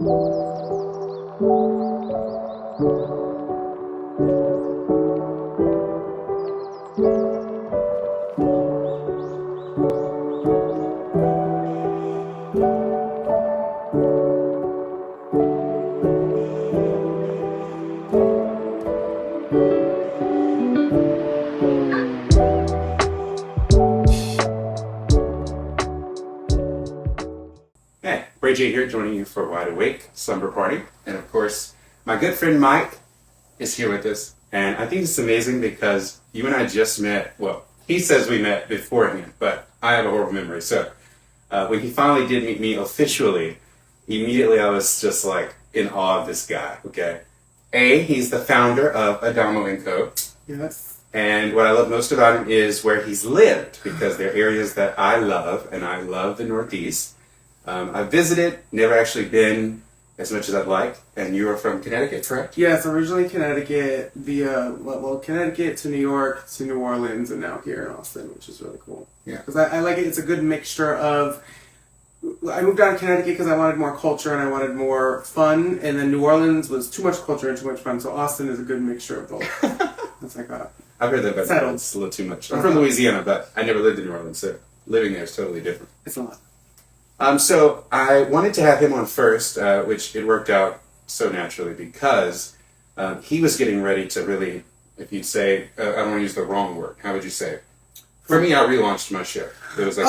Hey, Bray J here, joining you for Wide Awake Slumber Party. And of course, my good friend Mike is here with us. And I think it's amazing because you and I just met, well, he says we met beforehand, but I have a horrible memory. So when he finally did meet me officially, immediately I was just like in awe of this guy, okay? He's the founder of Adamo Co. Yes. And what I love most about him is where he's lived, because they're areas that I love, and I love the Northeast. I've visited, never actually been as much as I'd like, and you are from Connecticut, correct? Yes, originally Connecticut, via, Connecticut to New York to New Orleans, and now here in Austin, which is really cool. Yeah. Because I like it. It's a good mixture of, I moved out of Connecticut because I wanted more culture and I wanted more fun, and then New Orleans was too much culture and too much fun, so Austin is a good mixture of both. That's like a... I've heard that, but settled. it's a little too much. I'm from Louisiana, but I never lived in New Orleans, so living there is totally different. It's a lot. So I wanted to have him on first, which it worked out so naturally because he was getting ready to really, if you'd say, I don't want to use the wrong word, how would you say it? For me, I relaunched my show. It was like,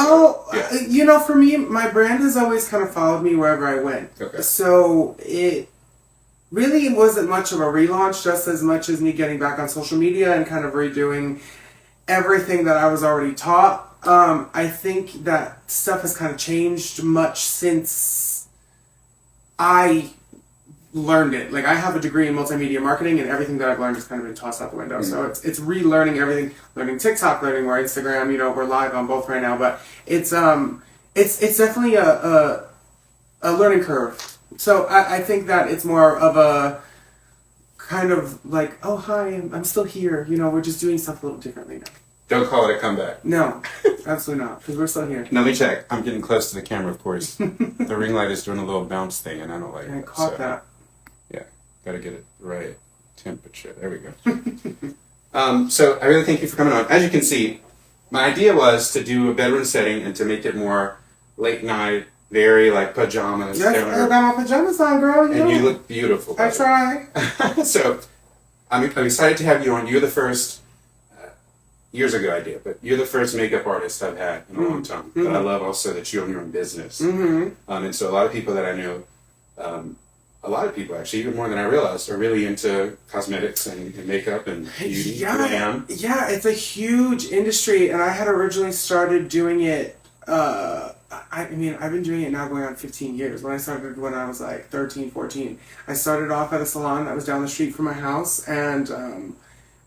for me, my brand has always kind of followed me wherever I went. Okay. So it really wasn't much of a relaunch, just as much as me getting back on social media and kind of redoing everything that I was already taught. I think that stuff has kind of changed much since I learned it. Like, I have a degree in multimedia marketing, and everything that I've learned has kind of been tossed out the window. Mm-hmm. So it's relearning everything, learning TikTok, learning more Instagram. You know, we're live on both right now, but it's definitely a learning curve. So I think that it's more of a kind of like, oh, hi, I'm still here. You know, we're just doing stuff a little differently now. Don't call it a comeback. No, absolutely not, because we're still here. Now, let me check. I'm getting close to the camera, of course. The ring light is doing a little bounce thing, and I don't like it. I caught that. Yeah, gotta get it right temperature. There we go. So I really thank you for coming on. As you can see, my idea was to do a bedroom setting and to make it more late night, very like pajamas. Yes, I got my pajamas on, girl. And you look beautiful. I try. So I'm excited to have you on. You're the first, years ago idea, but you're the first makeup artist I've had in a long time. Mm-hmm. But I love also that you own your own business. Mm-hmm. And so a lot of people that I know, a lot of people actually, even more than I realized, are really into cosmetics and makeup and beauty. Yeah, it's a huge industry, and I had originally started doing it, I've been doing it now going on 15 years. When I started when I was like 13, 14, I started off at a salon that was down the street from my house, and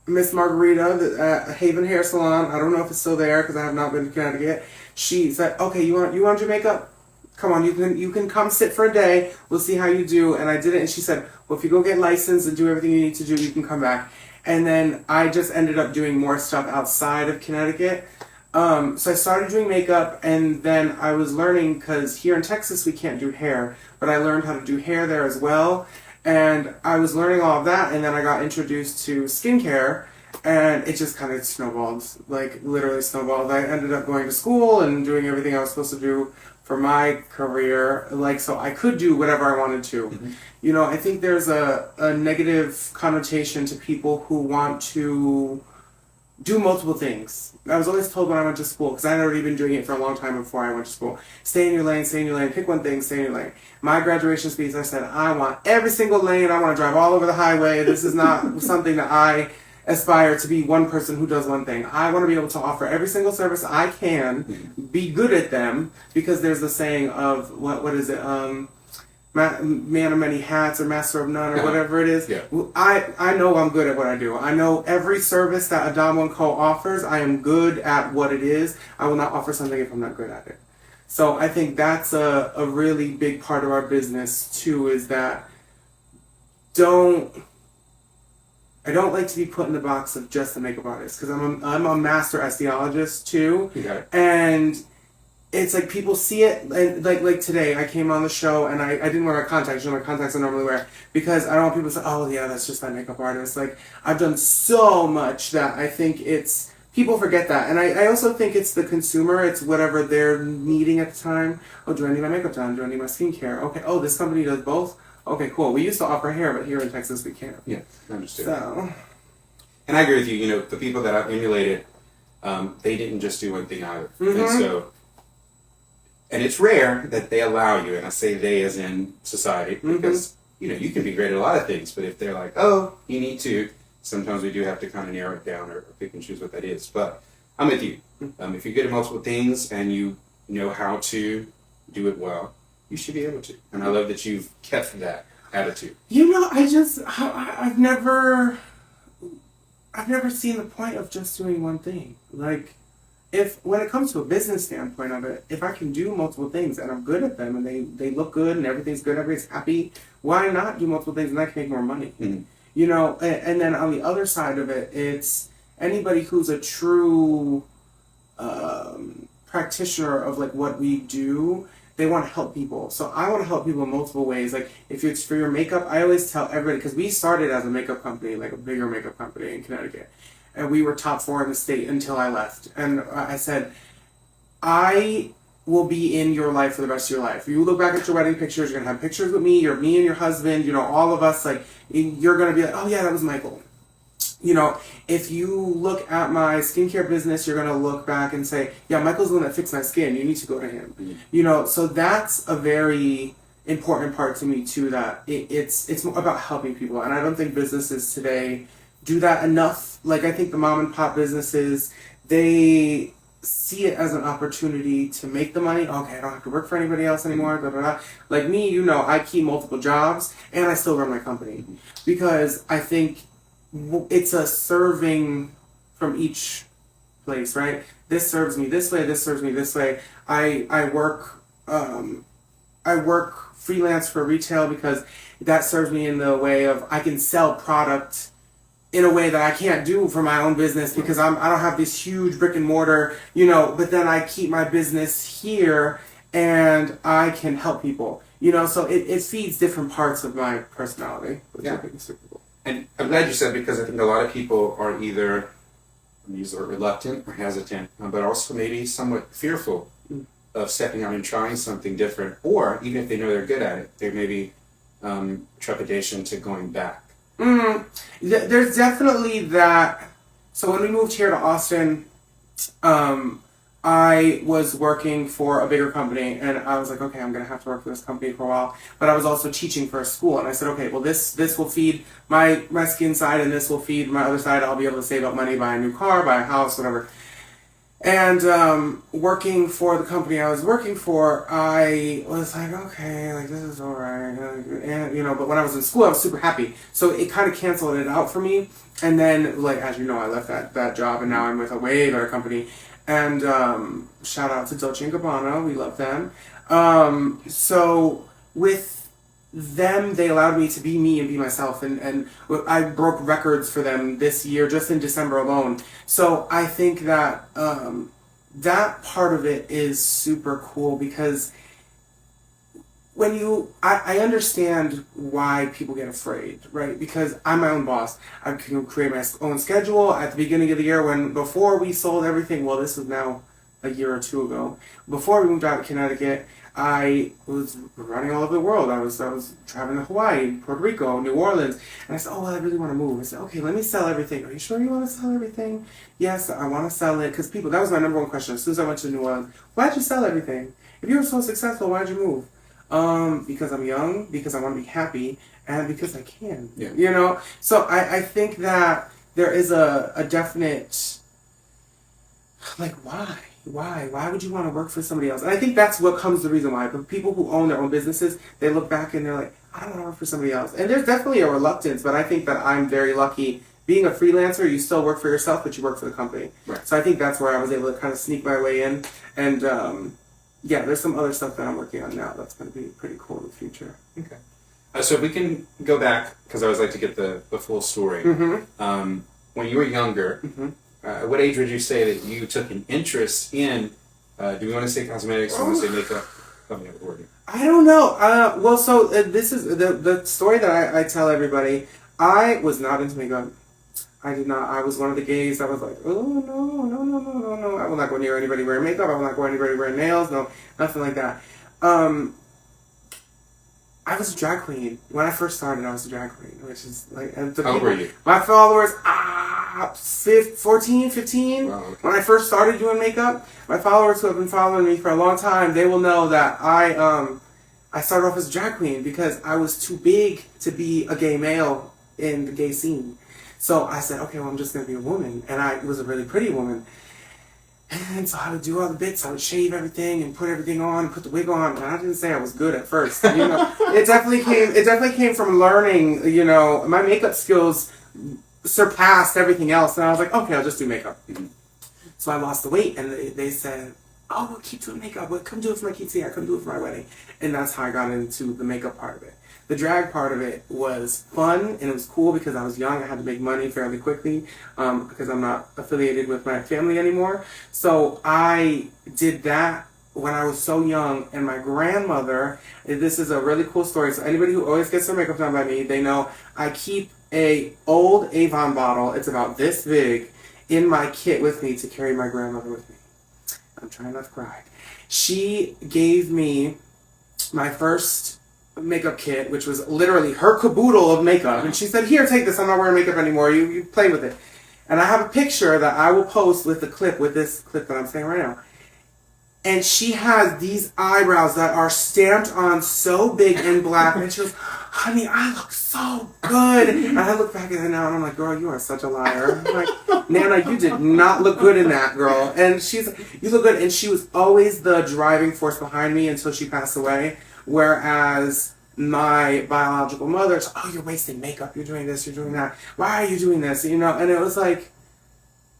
Miss Margarita at Haven Hair Salon, I don't know if it's still there because I have not been to Connecticut, she said, okay, you want to do makeup? Come on, you can come sit for a day. We'll see how you do. And I did it, and she said, well, if you go get licensed and do everything you need to do, you can come back. And then I just ended up doing more stuff outside of Connecticut. So I started doing makeup, and then I was learning, because here in Texas we can't do hair, but I learned how to do hair there as well. And I was learning all of that, and then I got introduced to skincare, and it just kind of snowballed, like literally snowballed. I ended up going to school and doing everything I was supposed to do for my career, like, so I could do whatever I wanted to. Mm-hmm. You know, I think there's a negative connotation to people who want to do multiple things. I was always told when I went to school, because I had already been doing it for a long time before I went to school, stay in your lane, pick one thing, stay in your lane. My graduation speech, I said, I want every single lane, I want to drive all over the highway. This is not something that I aspire to be one person who does one thing. I want to be able to offer every single service I can, be good at them, because there's the saying of, what is it, man of many hats or master of none or whatever it is. Yeah. I know I'm good at what I do. I know every service that Adamo Co offers, I am good at what it is. I will not offer something if I'm not good at it. So I think that's a really big part of our business too, is that I don't like to be put in the box of just a makeup artist, because I'm a master aestheologist too. Okay. And it's like people see it, and like today I came on the show and I didn't wear my contacts. You know, my contacts I normally wear because I don't want people to say, oh yeah, that's just that makeup artist. Like I've done so much that I think it's people forget that, and I also think it's the consumer. It's whatever they're needing at the time. Oh, do I need my makeup done? Do I need my skincare? Okay. Oh, this company does both. Okay, cool. We used to offer hair, but here in Texas we can't. Yeah, I understand. So, and I agree with you. You know, the people that I've emulated, they didn't just do one thing either, mm-hmm. and so. And it's rare that they allow you, and I say they as in society, because, you know, you can be great at a lot of things, but if they're like, oh, you need to, sometimes we do have to kind of narrow it down or pick and choose what that is. But I'm with you. If you're good at multiple things and you know how to do it well, you should be able to. And I love that you've kept that attitude. You know, I've never seen the point of just doing one thing. Like, when it comes to a business standpoint of it, if I can do multiple things and I'm good at them and they look good and everything's good, everybody's happy, why not do multiple things and I can make more money? Mm-hmm. You know, and then on the other side of it, it's anybody who's a true practitioner of like what we do, they want to help people. So I want to help people in multiple ways. Like if it's for your makeup, I always tell everybody, because we started as a makeup company, like a bigger makeup company in Connecticut. And we were top 4 in the state until I left. And I said, I will be in your life for the rest of your life. You look back at your wedding pictures, you're going to have pictures with me, me and your husband, you know, all of us, like, you're going to be like, oh yeah, that was Michael. You know, if you look at my skincare business, you're going to look back and say, yeah, Michael's the one that fixed my skin. You need to go to him. Mm-hmm. You know, so that's a very important part to me too, that it's about helping people. And I don't think businesses today do that enough. Like I think the mom and pop businesses, they see it as an opportunity to make the money. Okay, I don't have to work for anybody else anymore. Blah, blah, blah. Like me, you know, I keep multiple jobs and I still run my company because I think it's a serving from each place, right? This serves me this way. This serves me this way. I work freelance for retail because that serves me in the way of I can sell product in a way that I can't do for my own business because I don't have this huge brick and mortar, you know, but then I keep my business here and I can help people, you know, so it feeds different parts of my personality, which I think is super cool. And I'm glad you said, because I think a lot of people are either, use the word reluctant or hesitant, but also maybe somewhat fearful of stepping out and trying something different, or even if they know they're good at it, there may be trepidation to going back. There's definitely that. So when we moved here to Austin, I was working for a bigger company, and I was like, okay, I'm gonna have to work for this company for a while. But I was also teaching for a school, and I said, okay, well, this will feed my skin side, and this will feed my other side. I'll be able to save up money, buy a new car, buy a house, whatever. And working for the company I was working for, I was like, okay, like this is alright, and you know. But when I was in school, I was super happy, so it kind of canceled it out for me. And then, like as you know, I left that job, and now I'm with a way better company. And shout out to Dolce & Gabbana, we love them. So with them, they allowed me to be me and be myself, and I broke records for them this year, just in December alone. So I think that that part of it is super cool, because when I understand why people get afraid, right? Because I'm my own boss. I can create my own schedule. At the beginning of the year, before we sold everything, well, this was now a year or two ago, before we moved out of Connecticut, I was running all over the world. I was traveling to Hawaii, Puerto Rico, New Orleans, and I said, oh, well, I really want to move. I said, okay, let me sell everything. Are you sure you want to sell everything? Yes, I want to sell it, because that was my number one question. As soon as I went to New Orleans, why'd you sell everything? If you were so successful, why'd you move? Because I'm young, because I want to be happy, and because I can. Yeah. You know? So I think that there is a definite, like, why? Why would you want to work for somebody else? And I think that's what comes the reason why. The people who own their own businesses, they look back and they're like, I don't want to work for somebody else. And there's definitely a reluctance, but I think that I'm very lucky. Being a freelancer, you still work for yourself, but you work for the company. Right. So I think that's where I was able to kind of sneak my way in. And yeah, there's some other stuff that I'm working on now that's going to be pretty cool in the future. Okay. So if we can go back, because I always like to get the full story. When you were younger, what age would you say that you took an interest in Do we want to say cosmetics? Do we want to say makeup? Tell me what word. I don't know. Well, so this is the story that I tell everybody. I was not into makeup. I did not. I was one of the gays that was like, oh, no. I will not go near anybody wearing makeup. I will not go near anybody wearing nails. No, nothing like that. I was a drag queen. When I first started, I was a drag queen, which is like... How old were you? My followers, 14, 15. Wow, okay. When I first started doing makeup, my followers who have been following me for a long time, they will know that I started off as a drag queen because I was too big to be a gay male in the gay scene. So I said, okay, well, I'm just going to be a woman. And I was a really pretty woman. And so I would do all the bits. I would shave everything and put everything on, and put the wig on. And I didn't say I was good at first. You know, it definitely came from learning. You know, my makeup skills surpassed everything else. And I was like, okay, I'll just do makeup. So I lost the weight, and they said, oh, we'll keep doing makeup. Well, come do it for my quinceañera. Come do it for my wedding. And that's how I got into the makeup part of it. The drag part of it was fun, and it was cool because I was young. I had to make money fairly quickly because I'm not affiliated with my family anymore. So I did that when I was so young, and my grandmother, this is a really cool story. So anybody who always gets their makeup done by me, they know I keep a old Avon bottle. It's about this big in my kit with me to carry my grandmother with me. I'm trying not to cry. She gave me my first makeup kit, which was literally her caboodle of makeup, and she said, here, take this, I'm not wearing makeup anymore, you play with it. And I have a picture that I will post with this clip that I'm saying right now. And she has these eyebrows that are stamped on so big and black, and she goes, honey, I look so good. And I look back at her now, and I'm like, girl, you are such a liar. I'm like, Nana, you did not look good in that, girl. And she's like, you look good. And she was always the driving force behind me until she passed away. Whereas my biological mother said, oh, you're wasting makeup, you're doing this, you're doing that, why are you doing this? You know, and it was like,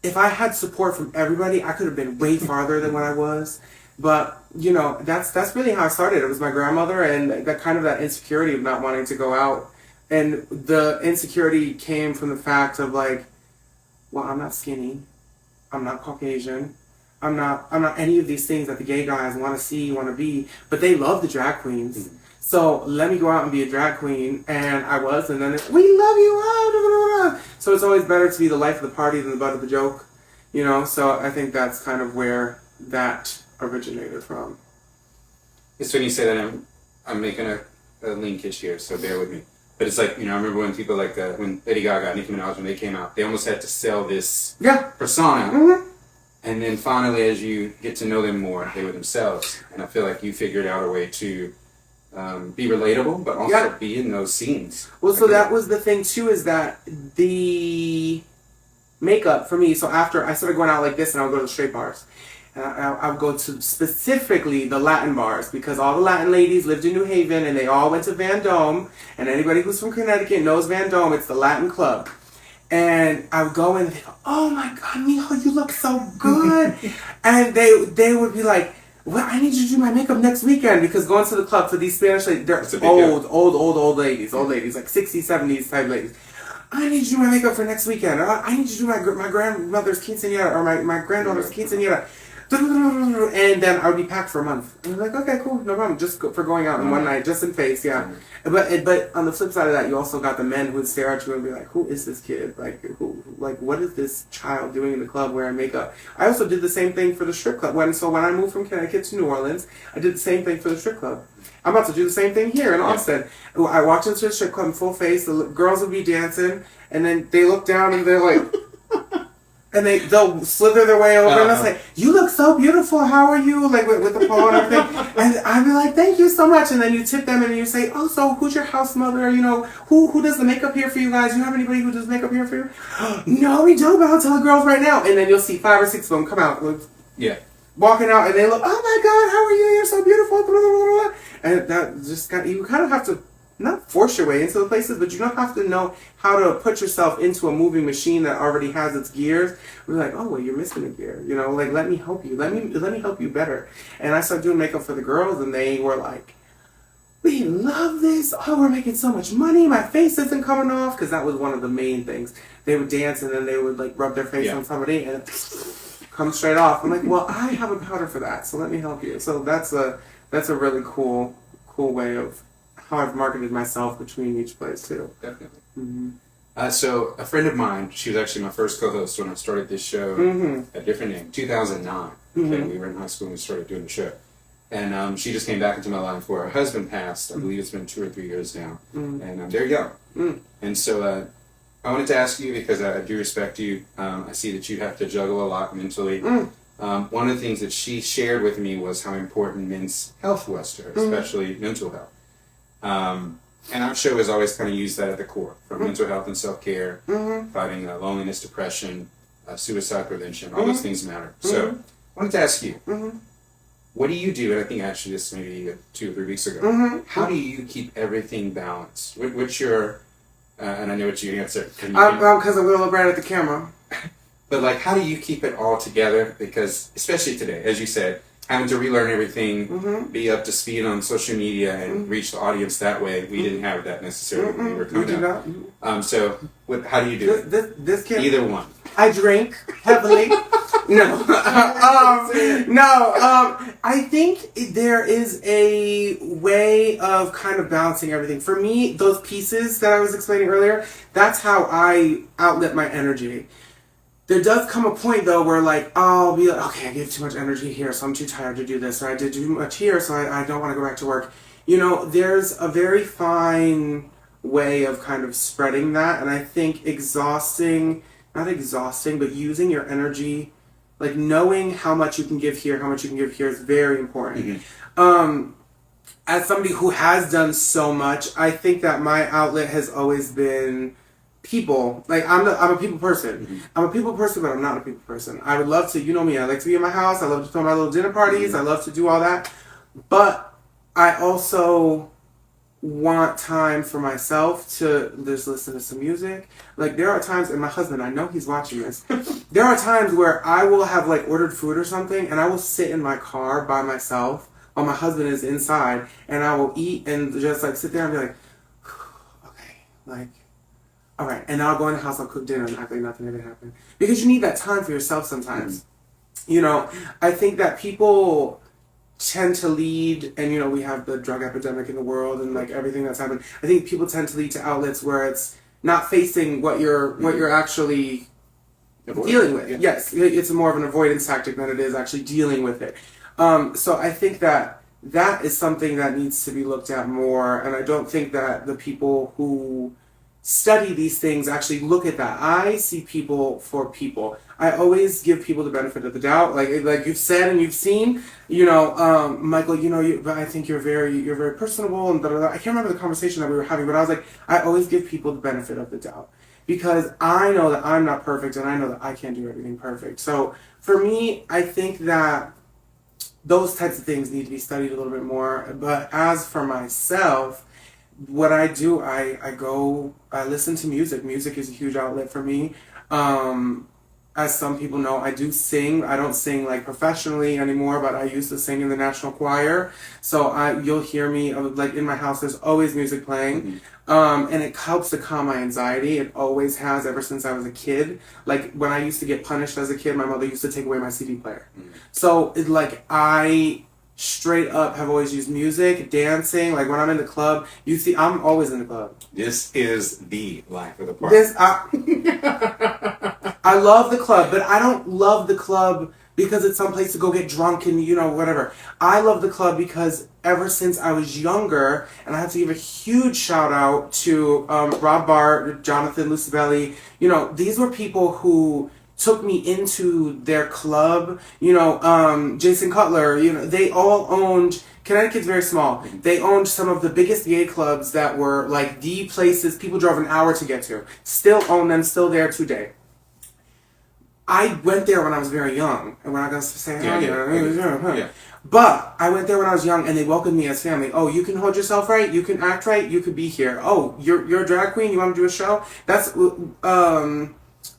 if I had support from everybody, I could have been way farther than what I was. But, you know, that's really how I started. It was my grandmother and that insecurity of not wanting to go out. And the insecurity came from the fact of like, well, I'm not skinny, I'm not Caucasian, I'm not any of these things that the gay guys want to see, want to be, but they love the drag queens. So let me go out and be a drag queen, and I was, and then it's, we love you, so it's always better to be the life of the party than the butt of the joke, you know, so I think that's kind of where that originated from. It's when you say that I'm making a linkage here, so bear with me. But it's like, you know, I remember when people like, when Lady Gaga, Nicki Minaj, when they came out, they almost had to sell this persona. Mm-hmm. And then finally, as you get to know them more, they were themselves. And I feel like you figured out a way to be relatable, but also be in those scenes. Well, so that was the thing, too, is that the makeup for me, so after I started going out like this, and I would go to the straight bars. And I would go to specifically the Latin bars, because all the Latin ladies lived in New Haven, and they all went to Van Dome. And anybody who's from Connecticut knows Van Dome. It's the Latin club. And I would go in and they go, oh my God, Mijo, you look so good. And they would be like, well, I need you to do my makeup next weekend, because going to the club for these Spanish ladies, they're old ladies, like 60s, 70s type ladies. I need you to do my makeup for next weekend. I need you to do my grandmother's quinceañera, or my granddaughter's quinceañera. And then I would be packed for a month. And I'm like, okay, cool, no problem. Just for going out in one night, just in face, yeah. But on the flip side of that, you also got the men who would stare at you and be like, who is this kid? Like, what is this child doing in the club wearing makeup? I also did the same thing for the strip club. When I moved from Connecticut to New Orleans, I did the same thing for the strip club. I'm about to do the same thing here in Austin. I walked into the strip club in full face. The girls would be dancing, and then they look down and they're like, and they'll slither their way over, and I'll say, you look so beautiful, how are you? Like, with the paw and everything. And I'd be like, thank you so much. And then you tip them, and you say, oh, so who's your house mother? You know, who does the makeup here for you guys? You have anybody who does makeup here for you? No, we don't, but I'll tell the girls right now. And then you'll see 5 or 6 of them come out. Walking out, and they look, oh my God, how are you? You're so beautiful. Blah, blah, blah. And that just you kind of have to not force your way into the places, but you don't have to know how to put yourself into a moving machine that already has its gears. We're like, oh, well, you're missing a gear. You know, like, let me help you. Let me help you better. And I started doing makeup for the girls, and they were like, we love this. Oh, we're making so much money. My face isn't coming off, because that was one of the main things. They would dance, and then they would like rub their face on somebody, and comes straight off. I'm like, well, I have a powder for that, so let me help you. So that's a really cool way of how I've marketed myself between each place too. Definitely. Mm-hmm. So a friend of mine, she was actually my first co-host when I started this show. A different name, 2009. Okay, we were in high school and we started doing the show. And she just came back into my life where her husband passed. I believe it's been 2 or 3 years now. And they're young. And so I wanted to ask you, because I do respect you, I see that you have to juggle a lot mentally. One of the things that she shared with me was how important men's health was to her, especially mental health. And our show has always kind of used that at the core, from mental health and self-care, fighting loneliness, depression, suicide prevention, all those things matter. So I wanted to ask you, what do you do? And I think actually this maybe 2 or 3 weeks ago. How do you keep everything balanced? What's your, and I know what you answer. Because I'm going to look right at the camera. But like, how do you keep it all together? Because especially today, as you said, having to relearn everything, be up to speed on social media and reach the audience that way. We didn't have that necessarily when we were coming up. So how do you do it? This can't, either one. I drink heavily. No. I think there is a way of kind of balancing everything. For me, those pieces that I was explaining earlier, that's how I outlet my energy. There does come a point, though, where, like, I'll be like, okay, I gave too much energy here, so I'm too tired to do this, or I did too much here, so I don't want to go back to work. You know, there's a very fine way of kind of spreading that, and I think not exhausting, but using your energy, like, knowing how much you can give here, how much you can give here is very important. As somebody who has done so much, I think that my outlet has always been people. Like, I'm a people person. I'm a people person, but I'm not a people person. I would love to, you know me, I like to be in my house, I love to throw my little dinner parties, I love to do all that. But I also want time for myself to just listen to some music. Like, there are times, and my husband, I know he's watching this, there are times where I will have, like, ordered food or something, and I will sit in my car by myself while my husband is inside, and I will eat and just, like, sit there and be like, okay, like, all right, and then I'll go in the house, I'll cook dinner, and act like nothing ever happened. Because you need that time for yourself sometimes. You know, I think that people tend to lead, and, you know, we have the drug epidemic in the world and, like, everything that's happened. I think people tend to lead to outlets where it's not facing what you're actually dealing with. Yes, it's more of an avoidance tactic than it is actually dealing with it. So I think that is something that needs to be looked at more, and I don't think that the people who study these things actually look at that. I see people for people. I always give people the benefit of the doubt, like you've said and you've seen. You know, Michael, you know, but I think you're very personable and blah, blah, blah. I can't remember the conversation that we were having, but I was like, I always give people the benefit of the doubt because I know that I'm not perfect and I know that I can't do everything perfect. So for me, I think that those types of things need to be studied a little bit more. But as for myself, what I do, I listen to music. Music is a huge outlet for me. As some people know, I do sing. I don't sing like professionally anymore, but I used to sing in the National Choir. So you'll hear me, like in my house, there's always music playing. And it helps to calm my anxiety. It always has ever since I was a kid. Like when I used to get punished as a kid, my mother used to take away my CD player. So I straight up have always used music, dancing. Like when I'm in the club, you see, I'm always in the club. This is the life of the party. I love the club, but I don't love the club because it's someplace to go get drunk and, you know, whatever. I love the club because ever since I was younger, and I have to give a huge shout out to Rob Bart, Jonathan Lucibelli, you know, these were people who took me into their club, you know, Jason Cutler, you know, they all owned, Connecticut's very small, they owned some of the biggest gay clubs that were like the places people drove an hour to get to. Still own them, still there today. I went there when I was very young, and we're not going to say, but I went there when I was young, and they welcomed me as family. Oh, you can hold yourself right, you can act right, you could be here. Oh, you're a drag queen, you want to do a show? That's,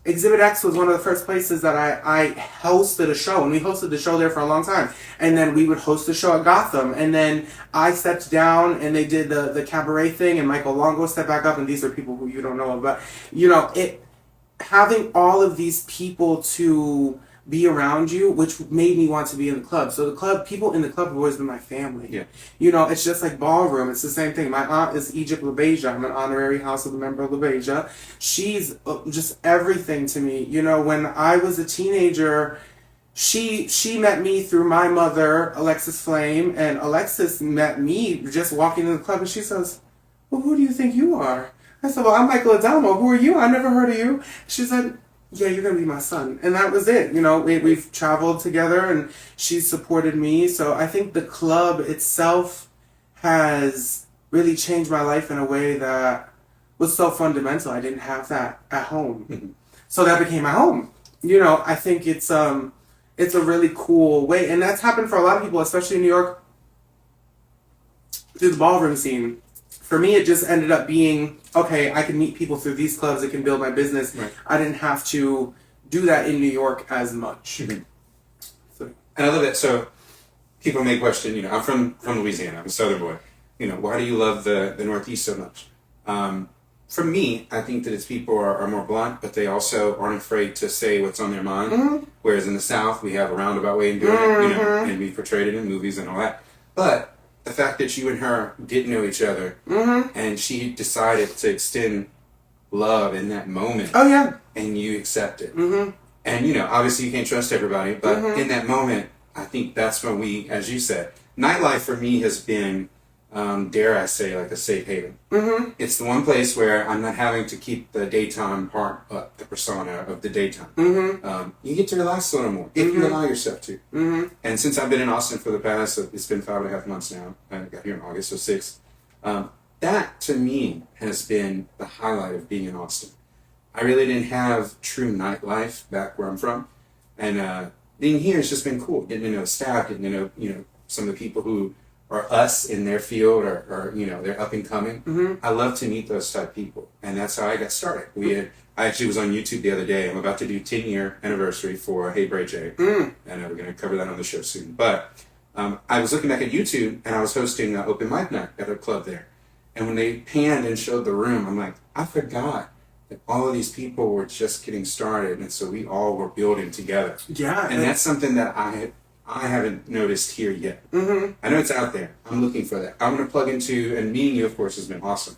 Exhibit X was one of the first places that I hosted a show, and we hosted the show there for a long time. And then we would host the show at Gotham, and then I stepped down, and they did the cabaret thing, and Michael Longo stepped back up, and these are people who you don't know of, but, you know, having all of these people to be around you, which made me want to be in the club. So the club, people in the club have always been my family. Yeah. You know, it's just like ballroom. It's the same thing. My aunt is Egypt LaBeija. I'm an honorary House of the Member of LaBeija. She's just everything to me. You know, when I was a teenager, she met me through my mother, Alexis Flame, and Alexis met me just walking in the club, and she says, well, who do you think you are? I said, well, I'm Michael Adamo. Who are you? I never heard of you. She said, yeah, you're going to be my son. And that was it. You know, we've traveled together, and she's supported me. So I think the club itself has really changed my life in a way that was so fundamental. I didn't have that at home. Mm-hmm. So that became my home. You know, I think it's a really cool way. And that's happened for a lot of people, especially in New York, through the ballroom scene. For me, it just ended up being, okay, I can meet people through these clubs. I can build my business. Right. I didn't have to do that in New York as much. Mm-hmm. So. And I love it. So people may question, you know, I'm from Louisiana. I'm a Southern boy. You know, why do you love the Northeast so much? For me, I think that its people are more blunt, but they also aren't afraid to say what's on their mind. Mm-hmm. Whereas in the South, we have a roundabout way of doing it, you know, and we portrayed it in movies and all that. But the fact that you and her didn't know each other, and she decided to extend love in that moment, Oh, yeah. and you accept it. And, you know, obviously you can't trust everybody, but in that moment, I think that's when we, as you said, nightlife for me has been, dare I say, like a safe haven. It's the one place where I'm not having to keep the daytime part up, the persona of the daytime. You get to relax a little more, if you allow yourself to. And since I've been in Austin for the past, it's been 5.5 months now, I got here in August, so 6, that to me has been the highlight of being in Austin. I really didn't have true nightlife back where I'm from, and being here has just been cool. Getting to know staff, getting to know, you know, some of the people who are us in their field, or you know, they're up and coming. I love to meet those type of people, and that's how I got started. I actually was on YouTube the other day. I'm about to do 10-year anniversary for Hey Bray J, and we're going to cover that on the show soon. But I was looking back at YouTube, and I was hosting an open mic night at a club there, and when they panned and showed the room, I'm like, I forgot that all of these people were just getting started, and so we all were building together. Yeah. And that's something that I haven't noticed here yet. I know it's out there. I'm looking for that. I'm going to plug into, and meeting you, of course, has been awesome.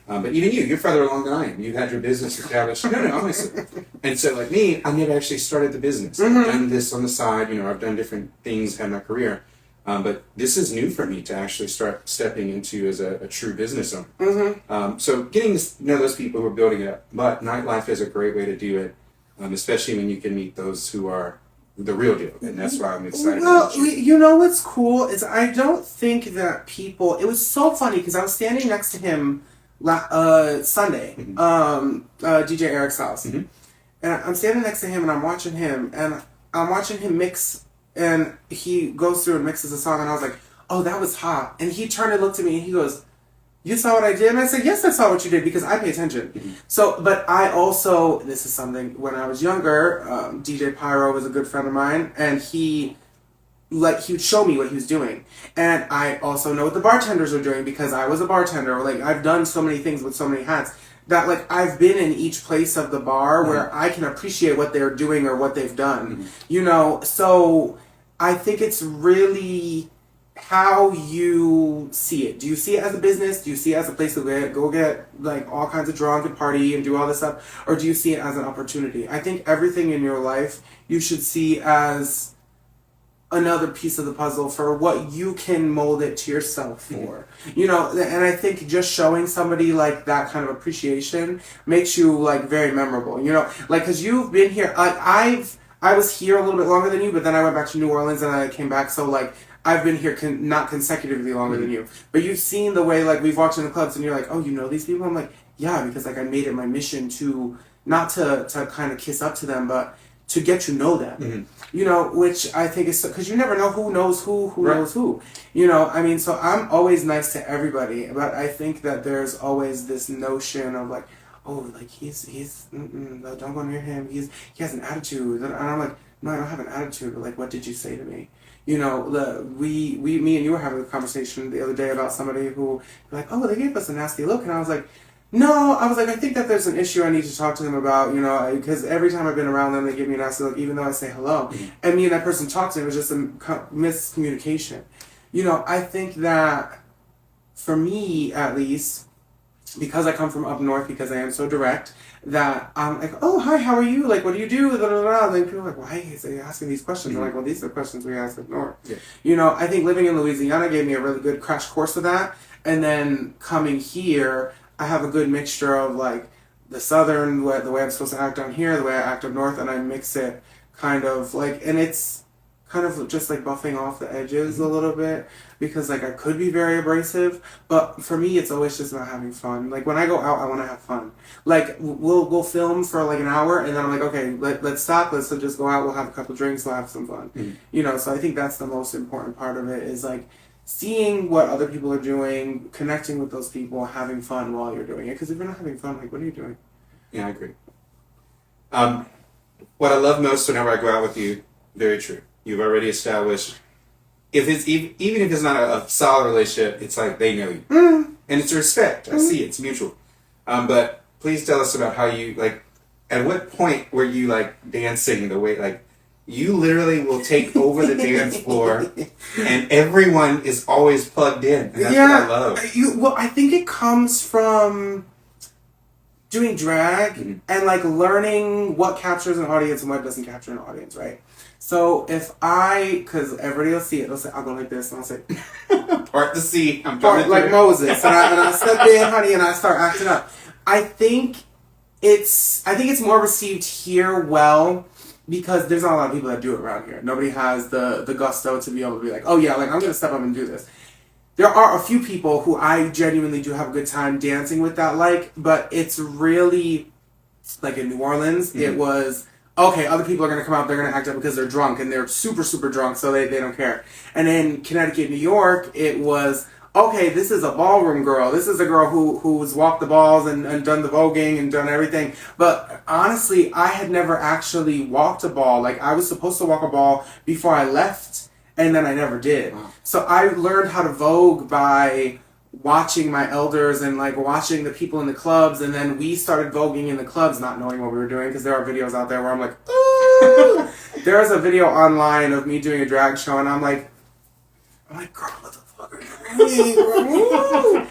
But even you're further along than I am. You've had your business established. No, honestly. And so, like me, I never actually started the business. I've done this on the side. You know, I've done different things in my career. But this is new for me to actually start stepping into as a true business owner. So getting to know those people who are building it up. But nightlife is a great way to do it, especially when you can meet those who are the real deal. And that's why I'm excited about you. You know what's cool is I don't think that people... It was so funny because I was standing next to him Sunday, DJ Eric's house. And I'm standing next to him and I'm watching him mix, and he goes through and mixes a song, and I was like, oh, that was hot. And he turned and looked at me and he goes, you saw what I did? And I said, yes, I saw what you did, because I pay attention. So, but I also, this is something, when I was younger, DJ Pyro was a good friend of mine, and he would show me what he was doing. And I also know what the bartenders are doing, because I was a bartender. Like, I've done so many things with so many hats that, like, I've been in each place of the bar where I can appreciate what they're doing or what they've done. You know, so I think it's really how you see it. Do you see it as a business? Do you see it as a place to go get like all kinds of drunk and party and do all this stuff? Or do you see it as an opportunity? I think everything in your life you should see as another piece of the puzzle for what you can mold it to yourself for. You know, and I think just showing somebody like that kind of appreciation makes you like very memorable. You know, like, because you've been here, I was here a little bit longer than you, but then I went back to New Orleans and I came back, so like I've been here not consecutively longer than you. But you've seen the way, like, we've walked in the clubs and you're like, oh, you know these people? I'm like, yeah, because like I made it my mission to not to kind of kiss up to them, but to get to know them. You know, which I think is, because you never know who knows who knows who. You know, I mean, so I'm always nice to everybody, but I think that there's always this notion of like, oh, like he's no, don't go near him. He has an attitude, and I'm like, no, I don't have an attitude. But like, what did you say to me? You know, me and you were having a conversation the other day about somebody who, like, oh, they gave us a nasty look, and I was like, No, I was like, I think that there's an issue I need to talk to them about, because every time I've been around them, they give me a nasty look, even though I say hello. Mm-hmm. And me and that person talked to them, it was just a miscommunication. I think that, for me at least, because I come from up north, because I am so direct, that I'm like, oh, hi, how are you? Like, what do you do? Da, da, da. And then people are like, why is he asking these questions? Mm-hmm. I'm like, well, these are the questions we ask up north. Yeah. I think living in Louisiana gave me a really good crash course of that. And then coming here, I have a good mixture of, like, the southern, the way I'm supposed to act down here, the way I act up north, and I mix it kind of, like, and it's kind of just, like, buffing off the edges a little bit, because, like, I could be very abrasive, but for me, it's always just about having fun. Like, when I go out, I want to have fun. Like, we'll film for, like, an hour, and then I'm like, okay, let's stop, let's just go out, we'll have a couple drinks, we'll have some fun. Mm-hmm. So I think that's the most important part of it, is, like, seeing what other people are doing, connecting with those people, having fun while you're doing it. Because if you're not having fun, like, what are you doing? Yeah, I agree. What I love most whenever I go out with you, very true. You've already established, if it's even if it's not a solid relationship, it's like they know you, and it's respect. I see it's mutual. But please tell us about how you, like, at what point were you, like, dancing the way, like, you literally will take over the dance floor, and everyone is always plugged in. And that's what I love. I think it comes from doing drag and, like, learning what captures an audience and what doesn't capture an audience, right? So because everybody will see it, they'll say, I'll go like this, and I'll say, part the sea. I'm part like Moses, and I step in, honey, and I start acting up. I think it's more received here well, because there's not a lot of people that do it around here. Nobody has the gusto to be able to be like, oh yeah, like, I'm going to step up and do this. There are a few people who I genuinely do have a good time dancing with that, but it's really, like, in New Orleans, it was, okay, other people are going to come out, they're going to act up because they're drunk, and they're super, super drunk, so they don't care. And in Connecticut, New York, it was, okay, this is a ballroom girl. This is a girl who's walked the balls and done the voguing and done everything. But honestly, I had never actually walked a ball. Like, I was supposed to walk a ball before I left, and then I never did. Wow. So I learned how to vogue by watching my elders and, like, watching the people in the clubs, and then we started voguing in the clubs, not knowing what we were doing, because there are videos out there where I'm like, ooh! There's a video online of me doing a drag show, and I'm like, girl, what the fuck are you doing?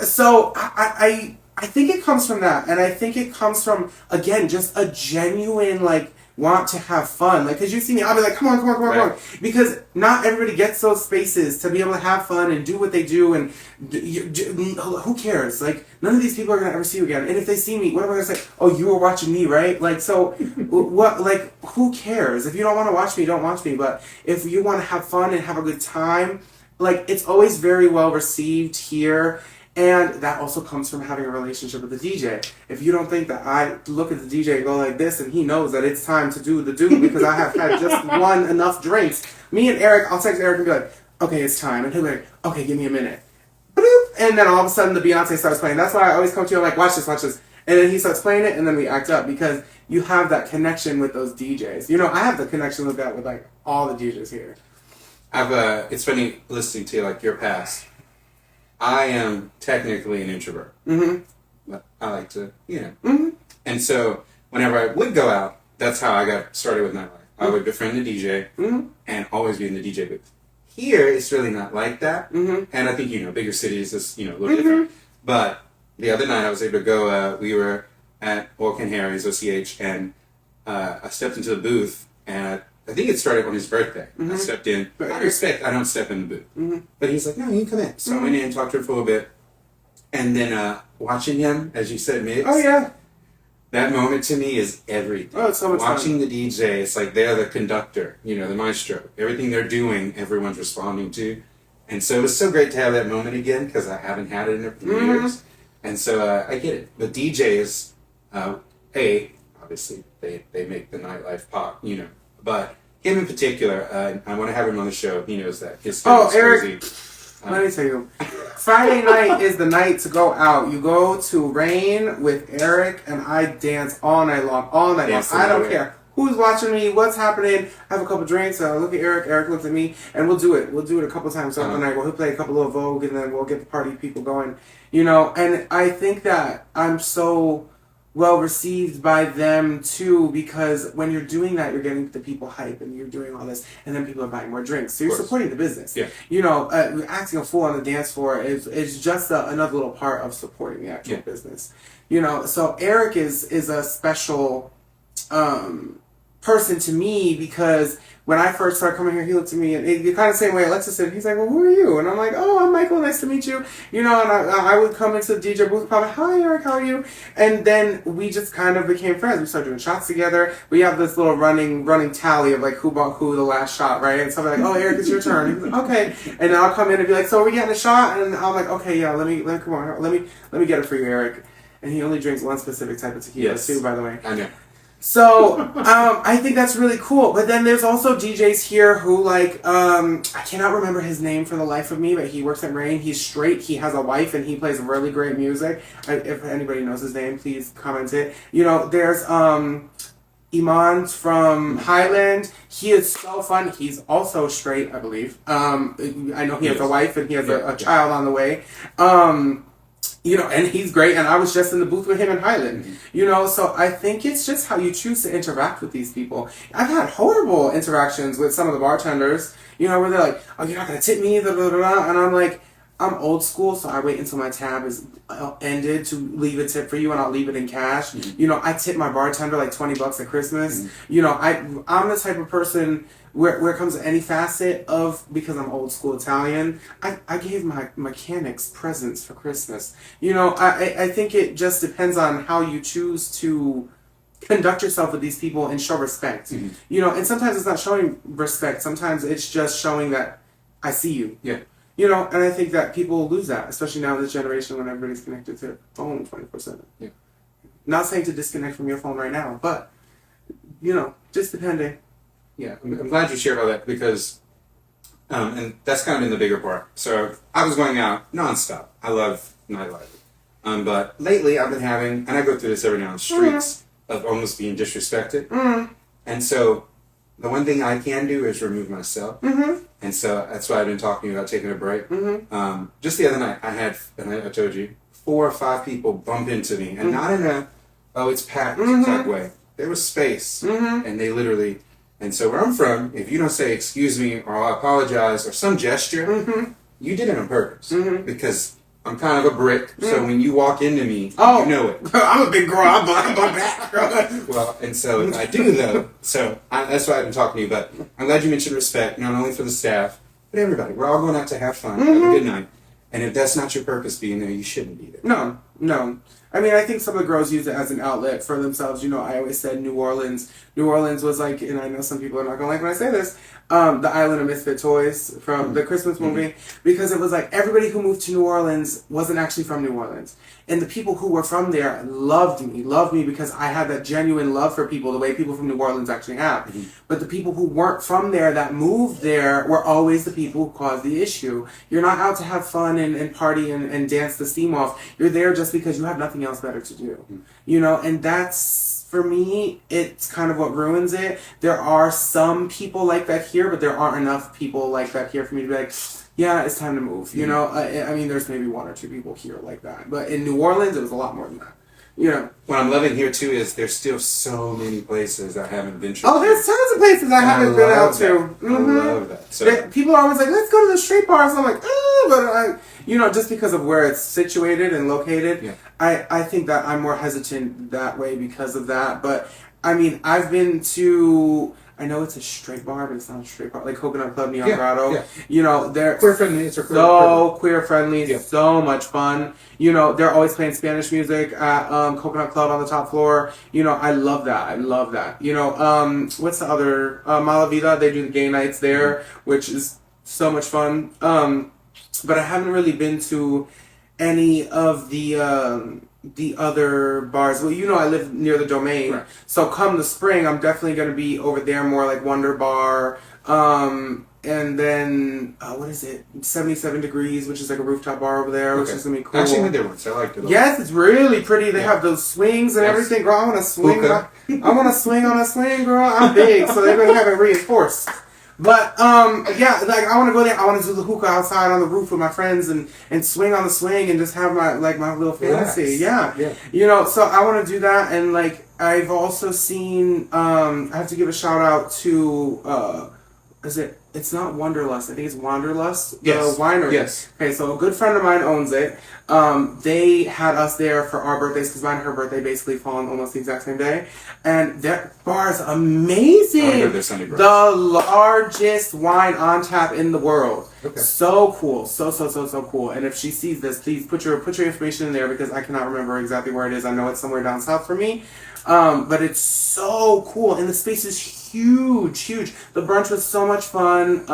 So I think it comes from that, and I think it comes from, again, just a genuine, like, want to have fun. Like, because you see me, I'll be like, come on, right. Because not everybody gets those spaces to be able to have fun and do what they do, and who cares? Like, none of these people are going to ever see you again. And if they see me, what am I going to say? Oh, you were watching me, right? Like, so, what? Like, who cares? If you don't want to watch me, don't watch me. But if you want to have fun and have a good time, like, it's always very well received here. And that also comes from having a relationship with the DJ. If you don't think that I look at the DJ and go like this, and he knows that it's time to do the do because I have had just enough drinks. Me and Eric, I'll text Eric and be like, okay, it's time. And he'll be like, okay, give me a minute. Bloop. And then all of a sudden the Beyonce starts playing. That's why I always come to you, I'm like, watch this. And then he starts playing it, and then we act up because you have that connection with those DJs. I have the connection with that with, like, all the DJs here. It's funny listening to, like, your past. I am technically an introvert. But I like to, And so whenever I would go out, that's how I got started with nightlife. I would befriend the DJ and always be in the DJ booth. Here, it's really not like that. And I think, bigger cities is, a little different. But the other night I was able to go, we were at Orc and Harry's, OCH, and I stepped into the booth, and I think it started on his birthday. I stepped in. Out of respect, I don't step in the booth. But he's like, no, you can come in. So I went in, talked to him for a little bit. And then watching him, as you said, mix. Oh, yeah. That moment to me is everything. Oh, it's so much Watching fun. the DJ, it's like they're the conductor, the maestro. Everything they're doing, everyone's responding to. And so it's so great to have that moment again, because I haven't had it in a few years. And so I get it. But DJs, obviously, they make the nightlife pop, But him in particular, I want to have him on the show. He knows that. His schedule is Eric, crazy. Let me tell you. Friday night is the night to go out. You go to Rain with Eric, and I dance all night long. I don't care who's watching me, what's happening. I have a couple drinks. I look at Eric. Eric looks at me, and we'll do it. We'll do it a couple times throughout the night. We'll play a couple of Vogue, and then we'll get the party people going. You know, and I think that I'm so well received by them too, because when you're doing that, you're getting the people hype and you're doing all this, and then people are buying more drinks. So you're supporting the business. Yeah. You know, acting a fool on the dance floor is just another little part of supporting the actual business. You know, so Eric is a special person to me, because when I first started coming here, he looked at me and the kind of same way Alexis did. He's like, well, who are you? And I'm like, oh, I'm Michael. Nice to meet you. You know, and I would come into the DJ booth, probably, hi, Eric, how are you? And then we just kind of became friends. We started doing shots together. We have this little running tally of like who bought who the last shot, right? And so I'm like, oh, Eric, it's your turn. He's like, okay. And then I'll come in and be like, so are we getting a shot? And I'm like, okay, yeah, let me come on, let me get it for you, Eric. And he only drinks one specific type of tequila too, by the way. I know. So, I think that's really cool. But then there's also DJs here who, like, I cannot remember his name for the life of me, but he works at Rain. He's straight. He has a wife, and he plays really great music. If anybody knows his name, please comment it. You know, there's Iman from Highland. He is so fun. He's also straight, I believe. I know he has a wife, and he has a child on the way. You know, and he's great, and I was just in the booth with him in Highland. You know, so I think it's just how you choose to interact with these people. I've had horrible interactions with some of the bartenders, you know, where they're like, oh, you're not going to tip me, blah, blah, blah. And I'm like, I'm old school, so I wait until my tab is ended to leave a tip for you, and I'll leave it in cash. Mm-hmm. You know, I tip my bartender like $20 at Christmas. Mm-hmm. You know, I'm the type of person where it comes to any facet of, because I'm old school Italian, I gave my mechanics presents for Christmas. You know, I think it just depends on how you choose to conduct yourself with these people and show respect. Mm-hmm. You know, and sometimes it's not showing respect. Sometimes it's just showing that I see you. Yeah. You know, and I think that people lose that, especially now in this generation when everybody's connected to their phone 24/7. Yeah. Not saying to disconnect from your phone right now, but, you know, just depending. Yeah, I'm glad you shared all that, because, and that's kind of been the bigger part. So I was going out nonstop. I love nightlife. But lately I've been having, and I go through this every now and then, streaks of almost being disrespected. Mm. And so the one thing I can do is remove myself. Mm-hmm. And so that's why I've been talking about taking a break. Mm-hmm. Just the other night, I had, and I told you, 4 or 5 people bump into me. And not in a, oh, it's packed type way. There was space. Mm-hmm. And they literally... And so where I'm from, if you don't say excuse me or I apologize or some gesture, you did it on purpose. Mm-hmm. Because I'm kind of a brick, so when you walk into me, you know it. I'm a big girl, I'm back. Well, and so I do though. So that's why I've been talking to you. But I'm glad you mentioned respect, not only for the staff, but everybody. We're all going out to have fun, have a good night. And if that's not your purpose being there, you shouldn't be there. No. I mean, I think some of the girls use it as an outlet for themselves. You know, I always said New Orleans. New Orleans was like, and I know some people are not going to like when I say this, the Island of Misfit Toys from the Christmas movie, because it was like everybody who moved to New Orleans wasn't actually from New Orleans. And the people who were from there loved me because I had that genuine love for people, the way people from New Orleans actually have. Mm-hmm. But the people who weren't from there that moved there were always the people who caused the issue. You're not out to have fun and party and dance the steam off. You're there just because you have nothing else better to do. Mm-hmm. You know, and that's, for me, it's kind of what ruins it. There are some people like that here, but there aren't enough people like that here for me to be like, yeah, it's time to move. You know, I mean, there's maybe 1 or 2 people here like that. But in New Orleans, it was a lot more than that. You know. What I'm loving here, too, is there's still so many places I haven't ventured to. Oh, there's tons of places I haven't been out to. Mm-hmm. I love that. So, people are always like, let's go to the street bars. I'm like, but you know, just because of where it's situated and located, I think that I'm more hesitant that way because of that. But, I mean, I've been to... I know it's a straight bar, but it's not a straight bar. Like Coconut Club, Neon Grotto. Yeah. You know, they're queer friendly. It's queer friendly, so much fun. You know, they're always playing Spanish music at Coconut Club on the top floor. You know, I love that. You know, what's the other? Mala Vida, they do the gay nights there, which is so much fun. But I haven't really been to any of the other bars. Well, you know, I live near the Domain, right. So come the spring, I'm definitely going to be over there more, like Wonder Bar, And then, what is it? 77 Degrees, which is like a rooftop bar over there, which is going to be cool. I actually went there once. I liked it a lot. Yes, it's really pretty. They have those swings and everything. Girl, I want to swing. I want to swing on a swing, girl. I'm big, so they're going to have it reinforced. But, yeah, like, I want to go there. I want to do the hookah outside on the roof with my friends and swing on the swing and just have my little fantasy. Yeah. You know, so I want to do that. And, like, I've also seen, I have to give a shout out to, it's not Wanderlust. I think it's Wanderlust. Yes. The winery. Yes. Okay, so a good friend of mine owns it. They had us there for our birthdays because mine and her birthday basically fall on almost the exact same day. And that bar is amazing. I go to their Sunday brunch. The largest wine on tap in the world. Okay. So cool. So cool. And if she sees this, please put your information in there because I cannot remember exactly where it is. I know it's somewhere down south for me. But it's so cool. And the space is huge. The brunch was so much fun.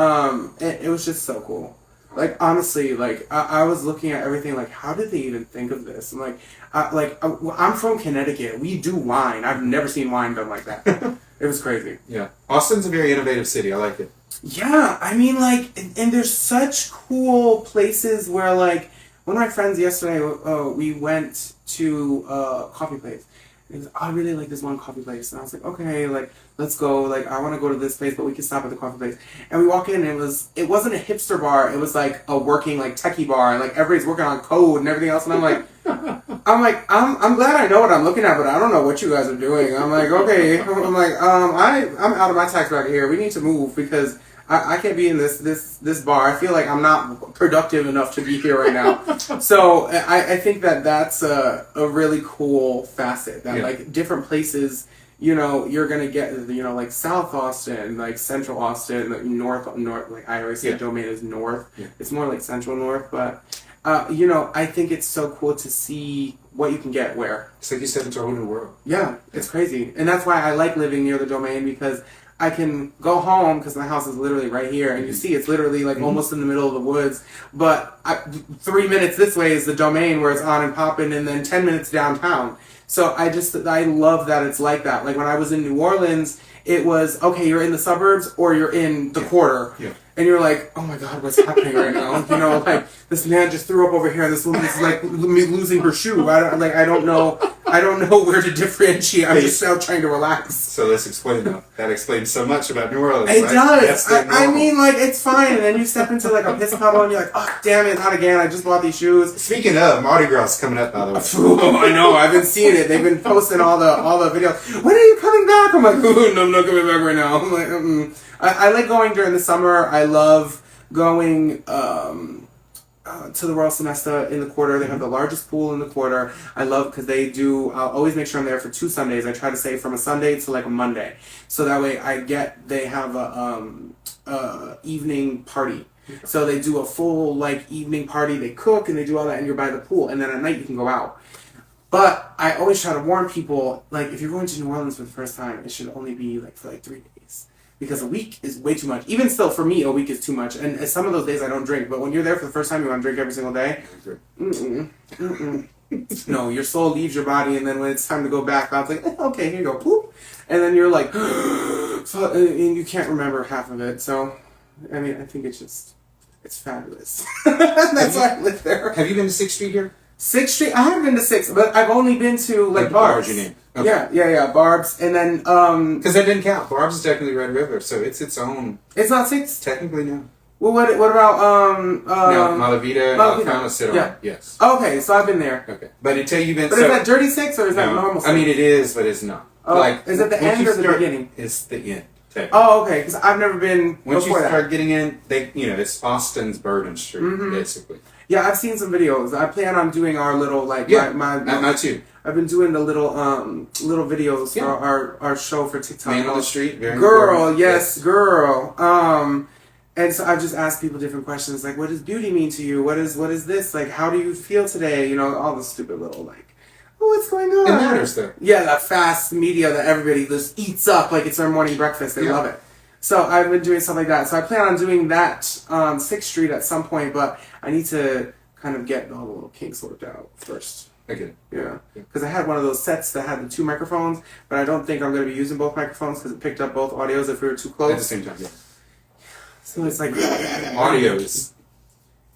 It was just so cool. Like, honestly, like, I was looking at everything like, how did they even think of this? I'm like, I'm from Connecticut. We do wine. I've never seen wine done like that. It was crazy. Yeah. Austin's a very innovative city. I like it. Yeah, I mean, like, and there's such cool places where, like, one of my friends yesterday, we went to a coffee place. He was, I really like this one coffee place. And I was like, okay, like, let's go. Like, I want to go to this place, but we can stop at the coffee place. And we walk in, and it wasn't a hipster bar. It was, like, a working, like, techie bar. And, like, everybody's working on code and everything else. And I'm like, I'm glad I know what I'm looking at, but I don't know what you guys are doing. I'm like, okay. I'm like, I'm out of my tax bracket here. We need to move because I can't be in this bar. I feel like I'm not productive enough to be here right now. So I think that's a really cool facet that like different places, you know, you're gonna get, you know, like South Austin, like Central Austin, like North, like I always say Domain is North. Yeah. It's more like Central North, but you know, I think it's so cool to see what you can get where. It's like you said, it's a whole new world. Yeah, it's crazy. And that's why I like living near the Domain because I can go home because my house is literally right here, and you see it's literally like almost in the middle of the woods. But 3 minutes this way is the Domain where it's on and popping, and then 10 minutes downtown. So I love that it's like that. Like when I was in New Orleans, it was okay. You're in the suburbs or you're in the quarter, and you're like, oh my God, what's happening right now? You know, like this man just threw up over here, and this woman is like losing her shoe. I don't know where to differentiate. I'm just out trying to relax. So let's explain that. That explains so much about New Orleans. It does. I mean, like, it's fine. And then you step into, like, a piss puddle and you're like, oh, damn it, not again. I just bought these shoes. Speaking of, Mardi Gras is coming up, by the way. Oh, I know. I've been seeing it. They've been posting all the videos. When are you coming back? I'm like, ooh, no, I'm not coming back right now. I'm like, I like going during the summer. I love going to the Royal Semesta in the quarter. They have the largest pool in the quarter. I love because I'll always make sure I'm there for 2 Sundays. I try to say from a Sunday to like a Monday. So that way they have a evening party. So they do a full like evening party. They cook and they do all that and you're by the pool. And then at night you can go out. But I always try to warn people, like if you're going to New Orleans for the first time, it should only be like for like 3 days. Because a week is way too much. Even still, for me, a week is too much. And some of those days I don't drink. But when you're there for the first time, you want to drink every single day. No, your soul leaves your body, and then when it's time to go back, I'm like, okay, here you go, poop. And then you're like, so, and you can't remember half of it. So, I mean, I think it's fabulous. That's why I live there. Have you been to 6th Street here? 6th Street? I haven't been to 6th, but I've only been to, like, Barb's. You name. Okay. Yeah, Barb's, and then, because that didn't count. Barb's is technically Red River, so it's its own. It's not 6th? Technically, no. Well, what about, no, Malavita, Alfano, Citron. Yeah. Yes. Okay, so I've been there. Okay. But until you've been... But is that Dirty 6 or is that normal 6? I mean, it is, but it's not. Oh, like, is it the end or the beginning? It's the end. Oh, okay, because I've never been Once before you start getting in, it's Austin's Bourbon Street, basically. Yeah, I've seen some videos. I plan on doing our little, like, my too. I've been doing the little videos for our show for TikTok. Man on the Street, very Girl, important. yes, girl. And so I've just asked people different questions, like, what does beauty mean to you? What is this? Like, how do you feel today? You know, all the stupid little, like, oh, what's going on? It matters, though. Yeah, that fast media that everybody just eats up like it's their morning breakfast. They love it. So I've been doing stuff like that. So I plan on doing that 6th Street at some point, but I need to kind of get all the little kinks worked out first. Okay. Yeah. Because I had one of those sets that had the 2 microphones, but I don't think I'm going to be using both microphones because it picked up both audios if we were too close. At the same time, yeah. So it's like Audio is.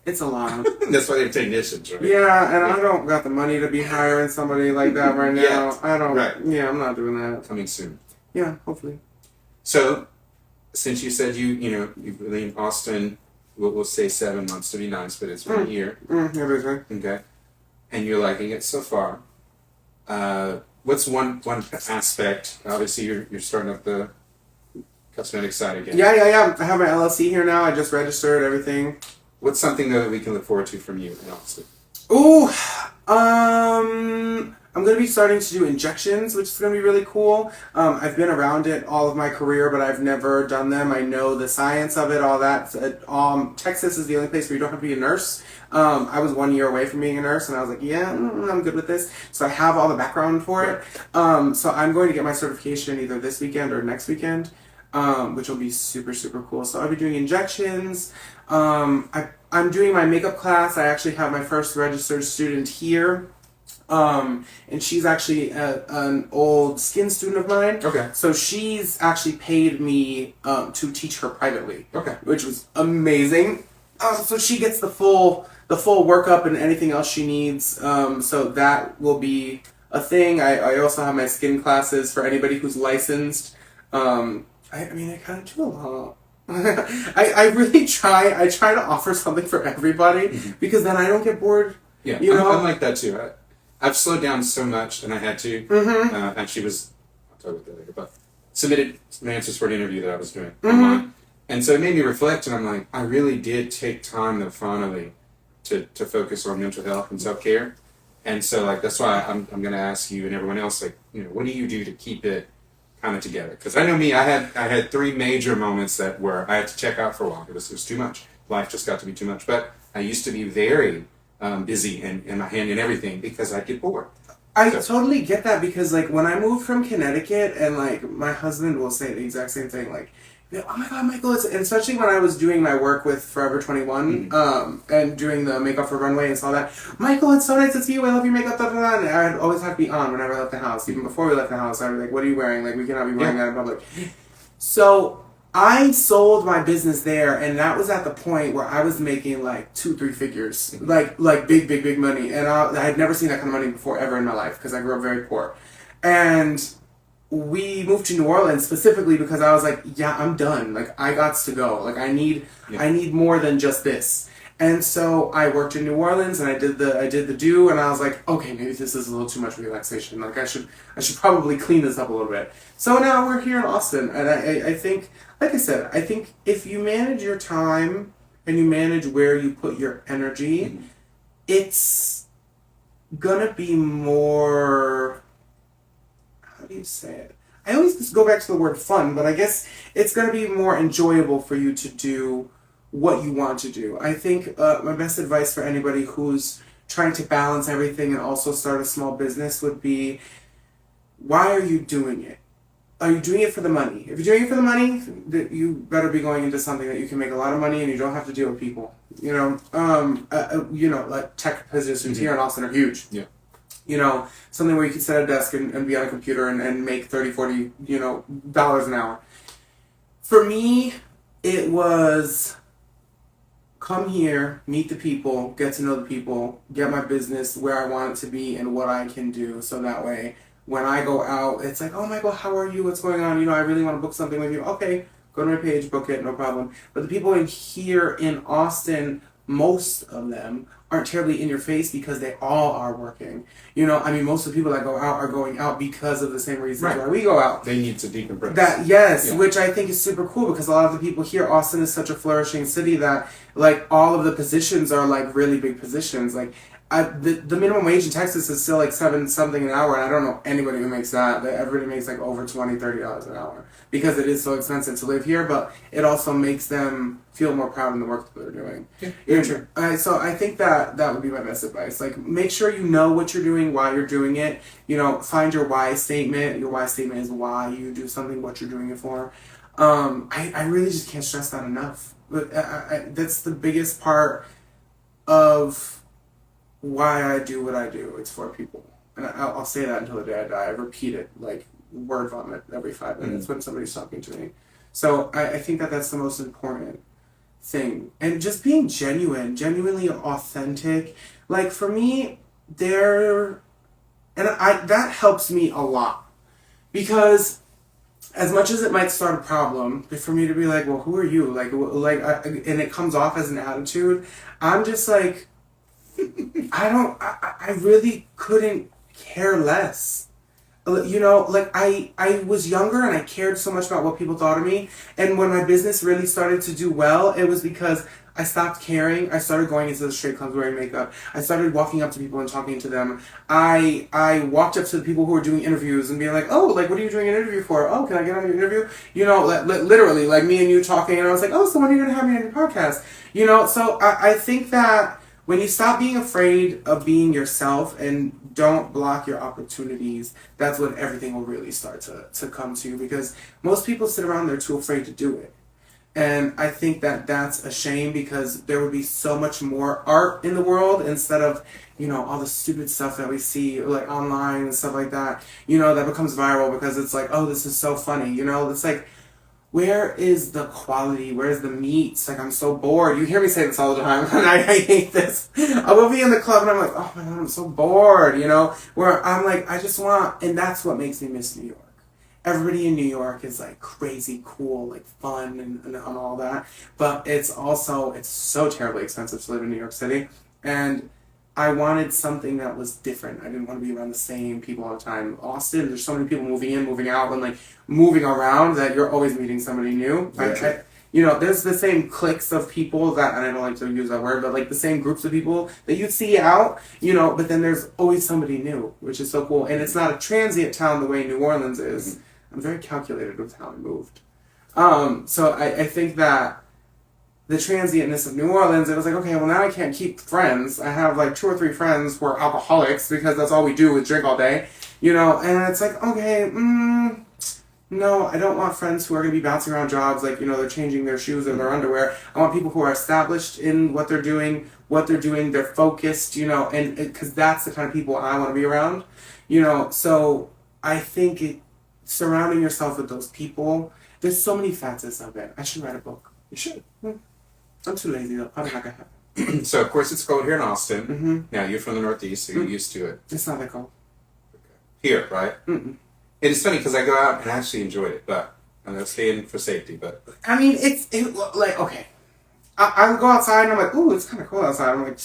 It's a lot. That's why they're technicians, right? Yeah, and I don't got the money to be hiring somebody like that right now. Yet. I don't. Right. Yeah, I'm not doing that. Coming soon. Yeah, hopefully. So, since you said you've been in Austin, we'll say 7 months to be nice, but it's been a year. Yeah, basically. Okay. And you're liking it so far. What's one aspect? Obviously, you're starting up the cosmetic side again. Yeah. I have my LLC here now. I just registered everything. What's something though that we can look forward to from you in Austin? Ooh, I'm going to be starting to do injections, which is going to be really cool. I've been around it all of my career, but I've never done them. I know the science of it, all that. Texas is the only place where you don't have to be a nurse. I was 1 year away from being a nurse, and I was like, yeah, I'm good with this. So I have all the background for it. So I'm going to get my certification either this weekend or next weekend, which will be super, super cool. So I'll be doing injections. I'm doing my makeup class. I actually have my first registered student here. And she's actually an old skin student of mine. Okay. So she's actually paid me to teach her privately. Okay. Which was amazing. So she gets the full workup and anything else she needs. So that will be a thing. I also have my skin classes for anybody who's licensed. I kind of do a lot. I really try. I try to offer something for everybody because then I don't get bored. Yeah, you know? I'm like that too. I've slowed down so much, and I had to. Actually, I'll talk about that later, but submitted some answers for an interview that I was doing online. And so it made me reflect, and I'm like, I really did take time, though, finally, to focus on mental health and self-care. And so, like, that's why I'm going to ask you and everyone else, like, what do you do to keep it kind of together? Because I know me, I had 3 major moments where I had to check out for a while. It was too much. Life just got to be too much. But I used to be very busy and my hand in everything because I'd get bored. I totally get that because, like, when I moved from Connecticut and, like, my husband will say the exact same thing, like, oh my God, Michael, and especially when I was doing my work with Forever 21 and doing the makeup for Runway and all that. Michael, it's so nice to see you. I love your makeup. Da, da, da. And I'd always have to be on whenever I left the house. Even before we left the house, I'd be like, what are you wearing? Like, we cannot be wearing that in public. So I sold my business there, and that was at the point where I was making like 2-3 figures, like big money. And I had never seen that kind of money before ever in my life because I grew up very poor. And we moved to New Orleans specifically because I was like, yeah, I'm done. Like, I got to go. Like, I need more than just this. And so I worked in New Orleans and I did the do, and I was like, okay, maybe this is a little too much relaxation. Like, I should probably clean this up a little bit. So now we're here in Austin, and I think, like I said, I think if you manage your time and you manage where you put your energy, it's gonna be more. How do you say it? I always just go back to the word fun, but I guess it's going to be more enjoyable for you to do what you want to do. I think my best advice for anybody who's trying to balance everything and also start a small business would be, why are you doing it? Are you doing it for the money? If you're doing it for the money, you better be going into something that you can make a lot of money and you don't have to deal with people. Like tech positions here in Austin are huge. Yeah. Something where you can sit at a desk and be on a computer and make $30, $40, dollars an hour. For me, it was come here, meet the people, get to know the people, get my business where I want it to be and what I can do. So that way, when I go out, it's like, oh, Michael, how are you? What's going on? I really want to book something with you. Okay, go to my page, book it, no problem. But the people here in Austin, most of them aren't terribly in your face because they all are working. Most of the people that go out are going out because of the same reasons why we go out. They need to decompress. Which I think is super cool because a lot of the people here, Austin is such a flourishing city that, like, all of the positions are, like, really big positions. Like, the minimum wage in Texas is still like $7 something an hour, and I don't know anybody who makes that. Everybody makes like over $20-$30 an hour because it is so expensive to live here. But it also makes them feel more proud in the work that they're doing. Yeah, true. So I think that would be my best advice. Like, make sure you know what you're doing, why you're doing it. Find your why statement. Your why statement is why you do something, what you're doing it for. I really just can't stress that enough. But that's the biggest part of why I do what I do. It's for people. And I'll say that until the day I die. I repeat it like word vomit every 5 minutes when somebody's talking to me. So I think that's the most important. thing. And just being genuinely authentic. Like, for me, that helps me a lot. Because as much as it might start a problem, for me to be like, well, who are you? And it comes off as an attitude, I'm just like, I really couldn't care less. You know, like, I was younger and I cared so much about what people thought of me. And when my business really started to do well, it was because I stopped caring. I started going into the straight clubs wearing makeup. I started walking up to people and talking to them. I walked up to the people who were doing interviews and being like, oh, like, what are you doing an interview for? Oh, can I get on your interview? You know, literally, like, me and you talking. And I was like, oh, so when are you going to have me on your podcast? You know, so I think that when you stop being afraid of being yourself and don't block your opportunities, that's when everything will really start to come to you. Because most people sit around, they're too afraid to do it. And I think that that's a shame, because there would be so much more art in the world instead of, you know, all the stupid stuff that we see, like, online and stuff like that, you know, that becomes viral because it's like, oh, this is so funny, you know? It's like, where is the quality? Where's the meat? Like, I'm so bored. You hear me say this all the time, and I hate this. I will be in the club, and I'm like, oh my God, I'm so bored, you know? Where I'm like, I just want, and that's what makes me miss New York. Everybody in New York is like crazy, cool, like fun and all that. But it's so terribly expensive to live in New York City. And I wanted something that was different. I didn't want to be around the same people all the time. Austin, there's so many people moving in, moving out, and like moving around that you're always meeting somebody new. You know, there's the same cliques of people that, and I don't like to use that word, but like the same groups of people that you see out, you know, but then there's always somebody new, which is so cool. And it's not a transient town the way New Orleans is. Mm-hmm. I'm very calculated with how I moved. So I think that the transientness of New Orleans, it was like, okay, well, now I can't keep friends. I have like 2 or 3 friends who are alcoholics because that's all we do is drink all day, you know, and it's like, okay, no, I don't want friends who are going to be bouncing around jobs like, you know, they're changing their shoes and their underwear. I want people who are established in what they're doing, they're focused, you know, and because that's the kind of people I want to be around, you know, so I think surrounding yourself with those people, there's so many facets of it. I should write a book. You should. I'm too lazy, though. Probably not gonna happen. So, of course, it's cold here in Austin. Mm-hmm. Now, you're from the Northeast, so you're used to it. It's not that cold. Okay. Here, right? Mm-mm. It is funny because I go out and actually enjoyed it, but I'm going to stay in for safety. But I mean, like, okay. I go outside and I'm like, ooh, it's kind of cold outside. I'm like,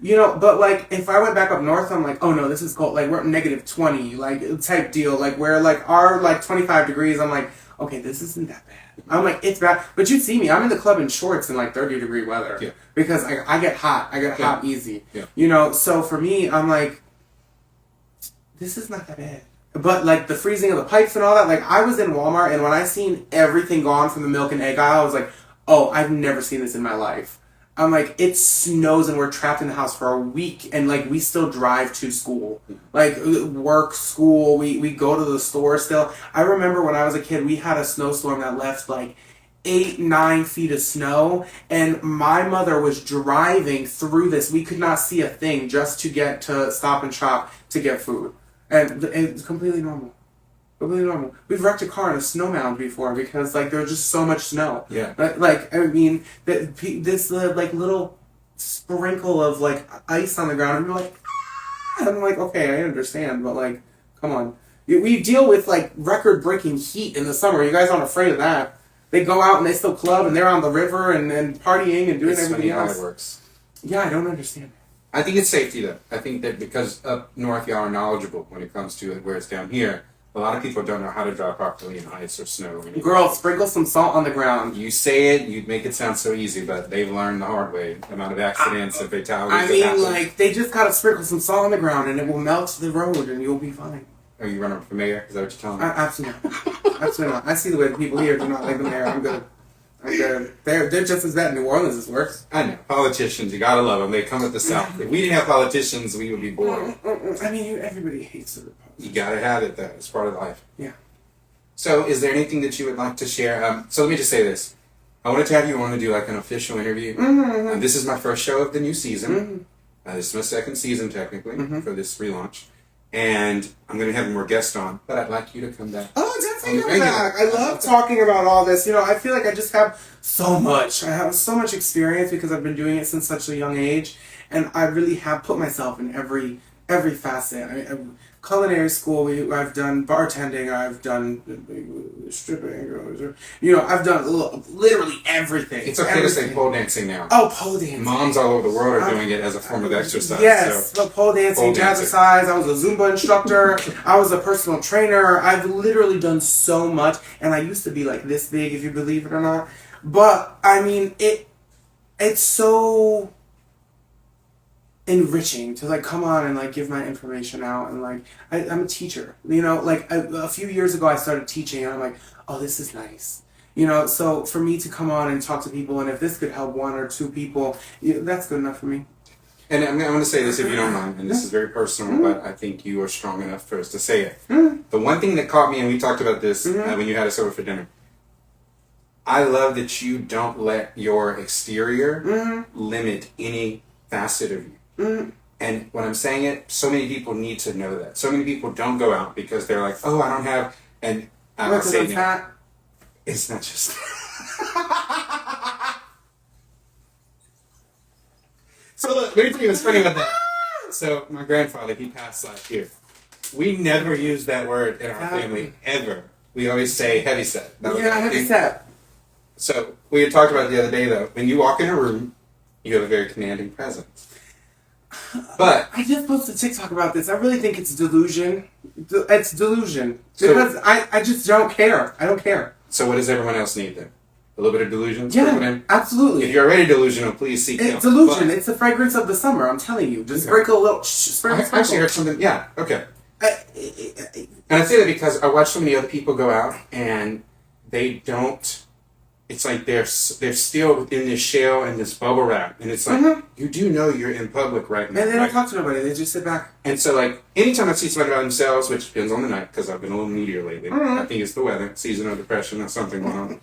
you know, but like, if I went back up north, I'm like, oh no, this is cold. Like, we're at -20, like, type deal. Like, where, like, our, like, 25 degrees, I'm like, okay, this isn't that bad. I'm like, it's bad. But you see me, I'm in the club in shorts in, like, 30-degree weather. Yeah. Because I get hot. I get hot easy. Yeah. You know, so for me, I'm like, this is not that bad. But, like, the freezing of the pipes and all that, like, I was in Walmart, and when I seen everything gone from the milk and egg aisle, I was like, oh, I've never seen this in my life. I'm like, it snows and we're trapped in the house for a week, and like we still drive to school, like work, school. We go to the store still. I remember when I was a kid, we had a snowstorm that left like 8-9 feet of snow, and my mother was driving through this. We could not see a thing just to get to Stop and Shop to get food, and it's completely normal. Completely normal. We've wrecked a car in a snow mound before because like there was just so much snow. Yeah. Like I mean, this like little sprinkle of like ice on the ground, and you're like, ah! I'm like, okay, I understand, but like, come on. We deal with like record-breaking heat in the summer. You guys aren't afraid of that. They go out and they still club and they're on the river and partying and doing everything else. How it works. Yeah, I don't understand. I think it's safety though. I think that because up north y'all are knowledgeable when it comes to it, where it's down here. A lot of people don't know how to drive properly in ice or snow. Girl, sprinkle some salt on the ground. You say it, you make it sound so easy, but they've learned the hard way. The amount of accidents and fatalities I mean, like, they just gotta sprinkle some salt on the ground and it will melt the road and you'll be fine. Are you running for mayor? Is that what you're telling me? Absolutely not. Absolutely not. I see the way the people here do not like the mayor. I'm good. They're just as bad in New Orleans as worse. I know. Politicians, you gotta love them. They come with the South. If we didn't have politicians, we would be bored. I mean, everybody hates it. You gotta have it, though. It's part of life. Yeah. So, is there anything that you would like to share? So, let me just say this. I wanted to have you on to do like an official interview. Mm-hmm. This is my first show of the new season. Mm-hmm. This is my second season, technically, for this relaunch. And I'm going to have more guests on, but I'd like you to come back. Oh, that's taking it back. I love talking about all this. You know, I feel like I just have so much. I have so much experience because I've been doing it since such a young age, and I really have put myself in every facet. Culinary school, I've done bartending, I've done stripping, you know, I've done literally everything. It's okay to say pole dancing now. Oh, pole dancing. Moms all over the world are doing it as a form of exercise. Yes, so. Pole dancing, jazzercise. I was a Zumba instructor. I was a personal trainer. I've literally done so much, and I used to be like this big, if you believe it or not. But I mean, it's so enriching to like come on and like give my information out, and like I'm a teacher, you know, like a few years ago I started teaching, and I'm like, oh, this is nice, you know. So for me to come on and talk to people, and if this could help one or two people, that's good enough for me. And I'm going to say this, if you don't mind, and this is very personal, but I think you are strong enough for us to say it. The one thing that caught me, and we talked about this when you had us over for dinner, I love that you don't let your exterior limit any facet of you. And when I'm saying it, so many people need to know that. So many people don't go out because they're like, oh, I don't have, and I'm saying that. It's not just So look, let me tell you what's funny about that. So my grandfather, he passed last year. We never use that word in our family, ever. We always say heavy set. Heavy set. So we had talked about it the other day, though. When you walk in a room, you have a very commanding presence. But I just posted TikTok about this. I really think it's delusion. It's delusion. Because I just don't care. I don't care. So what does everyone else need then? A little bit of delusion? Yeah, absolutely. If you're already delusional, please seek help. It's delusion. It's the fragrance of the summer. I'm telling you. Just sprinkle a little. I actually heard something. Yeah, okay. And I say that because I watch so many other people go out and they don't. It's like they're still in this shell and this bubble wrap, and it's like you do know you're in public right now. And they don't talk to nobody; they just sit back. And so, like anytime I see somebody by themselves, which depends on the night, because I've been a little moodier lately. I think it's the weather, season of depression, or something going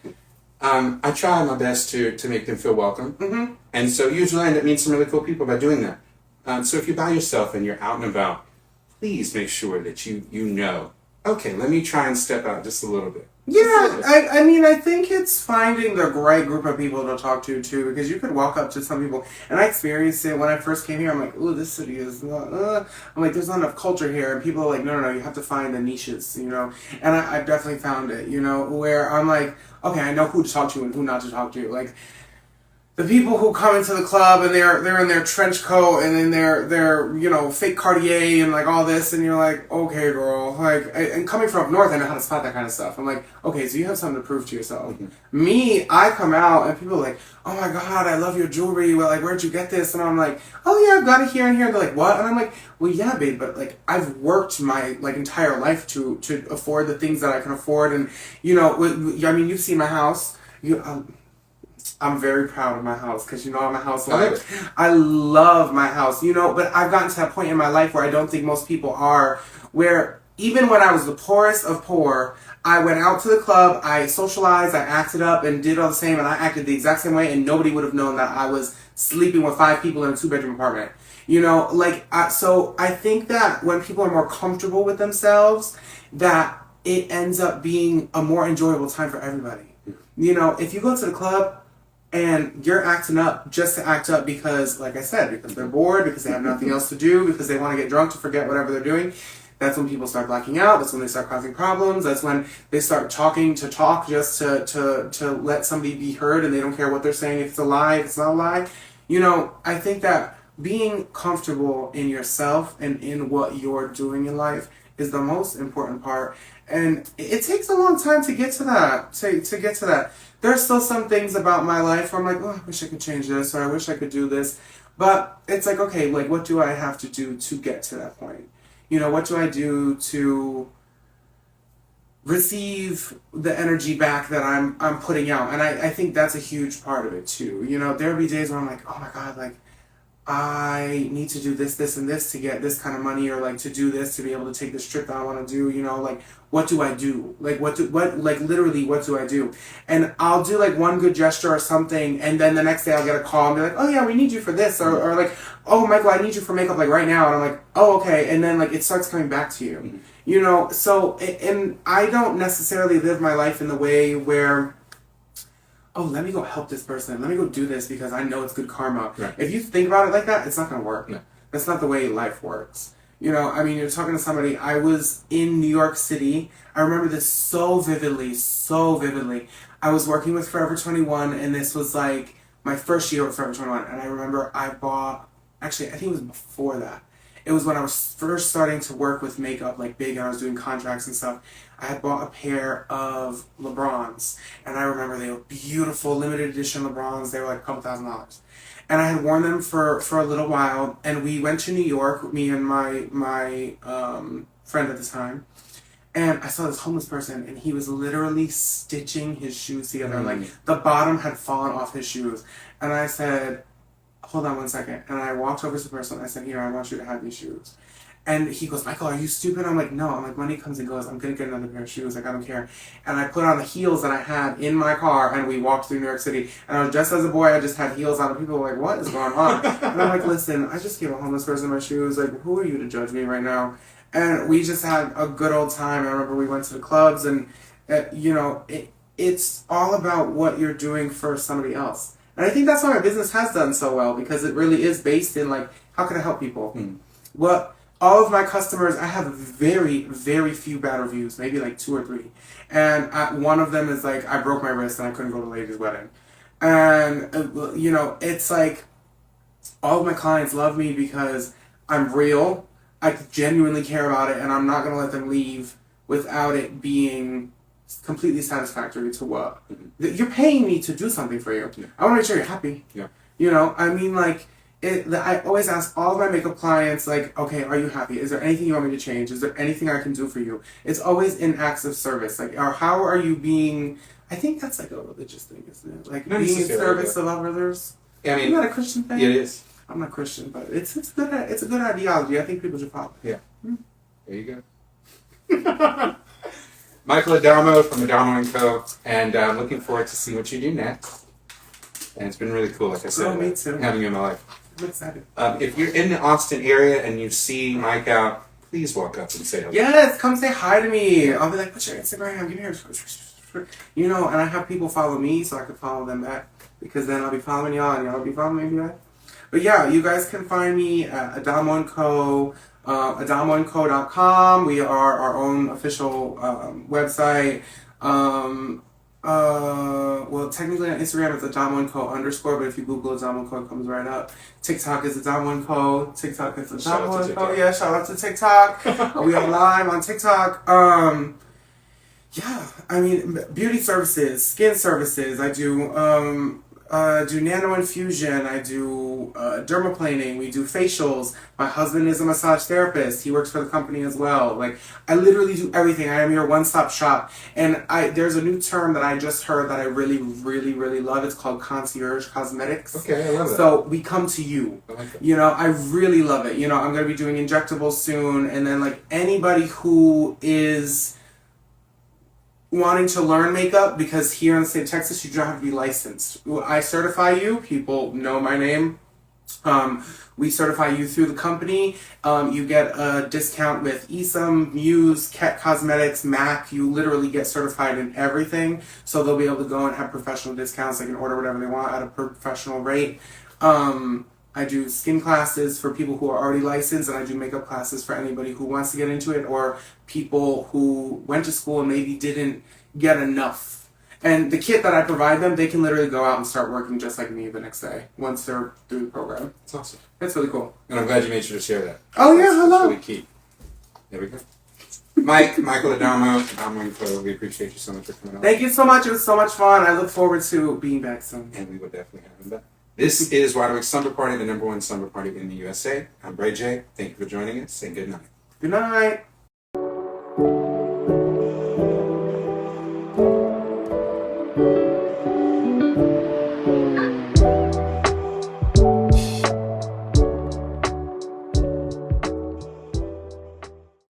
on. I try my best to make them feel welcome, and so usually I end up meeting some really cool people by doing that. So if you're by yourself and you're out and about, please make sure that you know. Okay, let me try and step out just a little bit. Yeah, I mean, I think it's finding the right group of people to talk to, too, because you could walk up to some people, and I experienced it when I first came here. I'm like, ooh, this city is not, I'm like, there's not enough culture here, and people are like, no, you have to find the niches, you know, and I've definitely found it, you know, where I'm like, okay, I know who to talk to and who not to talk to, like, the people who come into the club and they're in their trench coat and in their you know, fake Cartier and like all this, and you're like, okay, girl, like, and coming from up north, I know how to spot that kind of stuff. I'm like, okay, so you have something to prove to yourself. Me, I come out and people are like, oh my god, I love your jewelry. Well, like, where'd you get this? And I'm like, oh yeah, I've got it here and here. And they're like, what? And I'm like, well, yeah, babe, but like, I've worked my like entire life to afford the things that I can afford, and you know, I mean, you've seen my house. I'm very proud of my house because, you know, I'm a housewife. I love my house, you know, but I've gotten to that point in my life where I don't think most people are, where even when I was the poorest of poor, I went out to the club, I socialized, I acted up and did all the same, and I acted the exact same way, and nobody would have known that I was sleeping with 5 people in a 2-bedroom apartment. You know, like, so I think that when people are more comfortable with themselves, that it ends up being a more enjoyable time for everybody. You know, if you go to the club, and you're acting up just to act up because, like I said, because they're bored, because they have nothing else to do, because they want to get drunk to forget whatever they're doing, that's when people start blacking out. That's when they start causing problems. That's when they start talking to talk just to let somebody be heard, and they don't care what they're saying, if it's a lie, if it's not a lie. You know, I think that being comfortable in yourself and in what you're doing in life is the most important part. And it takes a long time to get to that. To get to that. There's still some things about my life where I'm like, oh, I wish I could change this, or I wish I could do this. But it's like, okay, like, what do I have to do to get to that point? You know, what do I do to receive the energy back that I'm putting out? And I think that's a huge part of it, too. You know, there'll be days where I'm like, oh my God, like, I need to do this, this, and this to get this kind of money, or like to do this to be able to take this trip that I want to do. You know, like what do I do? Like like literally what do I do? And I'll do like one good gesture or something, and then the next day I'll get a call and be like, oh yeah, we need you for this, or like, oh Michael, I need you for makeup like right now, and I'm like, oh okay, and then like it starts coming back to you. Mm-hmm. You know, so and I don't necessarily live my life in the way where, oh, let me go help this person. Let me go do this because I know it's good karma. Right. If you think about it like that, it's not going to work. No. That's not the way life works. You know, I mean, you're talking to somebody. I was in New York City. I remember this so vividly, so vividly. I was working with Forever 21, and this was like my first year with Forever 21. And I remember I bought, actually, I think it was before that. It was when I was first starting to work with makeup, like big, and I was doing contracts and stuff. I had bought a pair of LeBrons, and I remember they were beautiful, limited edition LeBrons. They were like a couple $1,000s. And I had worn them for a little while, and we went to New York, me and my friend at the time, and I saw this homeless person, and he was literally stitching his shoes together. Like, the bottom had fallen off his shoes. And I said, hold on one second. And I walked over to the person, and I said, here, I want you to have these shoes. And he goes, Michael, are you stupid? I'm like, no. I'm like, money comes and goes. I'm going to get another pair of shoes. Like, I don't care. And I put on the heels that I had in my car, and we walked through New York City. And I was dressed as a boy. I just had heels on. And people were like, what is going on? And I'm like, listen, I just gave a homeless person my shoes. Like, who are you to judge me right now? And we just had a good old time. I remember we went to the clubs, and, you know, it's all about what you're doing for somebody else. And I think that's why my business has done so well, because it really is based in, like, how can I help people? All of my customers, I have very, very few bad reviews, maybe like 2 or 3. And one of them is like, I broke my wrist and I couldn't go to the lady's wedding. And, you know, it's like, all of my clients love me because I'm real, I genuinely care about it, and I'm not going to let them leave without it being completely satisfactory to what. You're paying me to do something for you. Yeah. I want to make sure you're happy. Yeah. You know, I mean, like, I always ask all of my makeup clients, like, okay, are you happy? Is there anything you want me to change? Is there anything I can do for you? It's always in acts of service. Like, or how are you being, I think that's like a religious thing, isn't it? Like, Not being in necessarily, service of others. Yeah, I mean, Isn't that a Christian thing? yeah, it is. I'm not Christian, but it's a good ideology. I think people should follow. Yeah. There you go. Michael Adamo from Adamo Co. And I'm looking forward to see what you do next. And it's been really cool, like I said, me too. having you in my life. I'm excited. If you're in the Austin area and you see Mike out, please walk up and say hello. Yes, come say hi to me. I'll be like, what's your Instagram? Give me your... You know, and I have people follow me so I can follow them back. Because then I'll be following y'all and y'all will be following me back. But yeah, you guys can find me at Adamo Co. AdamoCo.com. We are our own official website. Well, technically on Instagram it's Adamo Co _, but if you Google Adamo Co, it comes right up. TikTok is Adamo Co. TikTok is Adamo Co. Yeah, shout out to TikTok. We are live on TikTok. Yeah, I mean, beauty services, skin services. I do nano infusion. I do dermaplaning. We do facials. My husband is a massage therapist. He works for the company as well. Like, I literally do everything. I am your one-stop shop. And there's a new term that I just heard that I really, really, really love. It's called concierge cosmetics. Okay, I love that. So we come to you. I like that. You know, I really love it. You know, I'm going to be doing injectables soon. And then, like, anybody who is wanting to learn makeup, because here in the state of Texas you don't have to be licensed. I certify you. People know my name. We certify you through the company. You get a discount with Esom, Muse, Ket Cosmetics, MAC. You literally get certified in everything. So they'll be able to go and have professional discounts. They can order whatever they want at a professional rate. I do skin classes for people who are already licensed, and I do makeup classes for anybody who wants to get into it, or people who went to school and maybe didn't get enough. And the kit that I provide them, they can literally go out and start working just like me the next day once they're through the program. That's awesome. That's really cool. And I'm glad you made sure to share that. Oh, yeah, hello. That's really key. There we go. Michael Adamo, Adamo Co. We appreciate you so much for coming on. Thank you so much. It was so much fun. I look forward to being back soon. And we will definitely have him back. This is Wide Awake Slumber Party, the #1 slumber party in the USA. I'm Bray J. Thank you for joining us, and good night. Good night.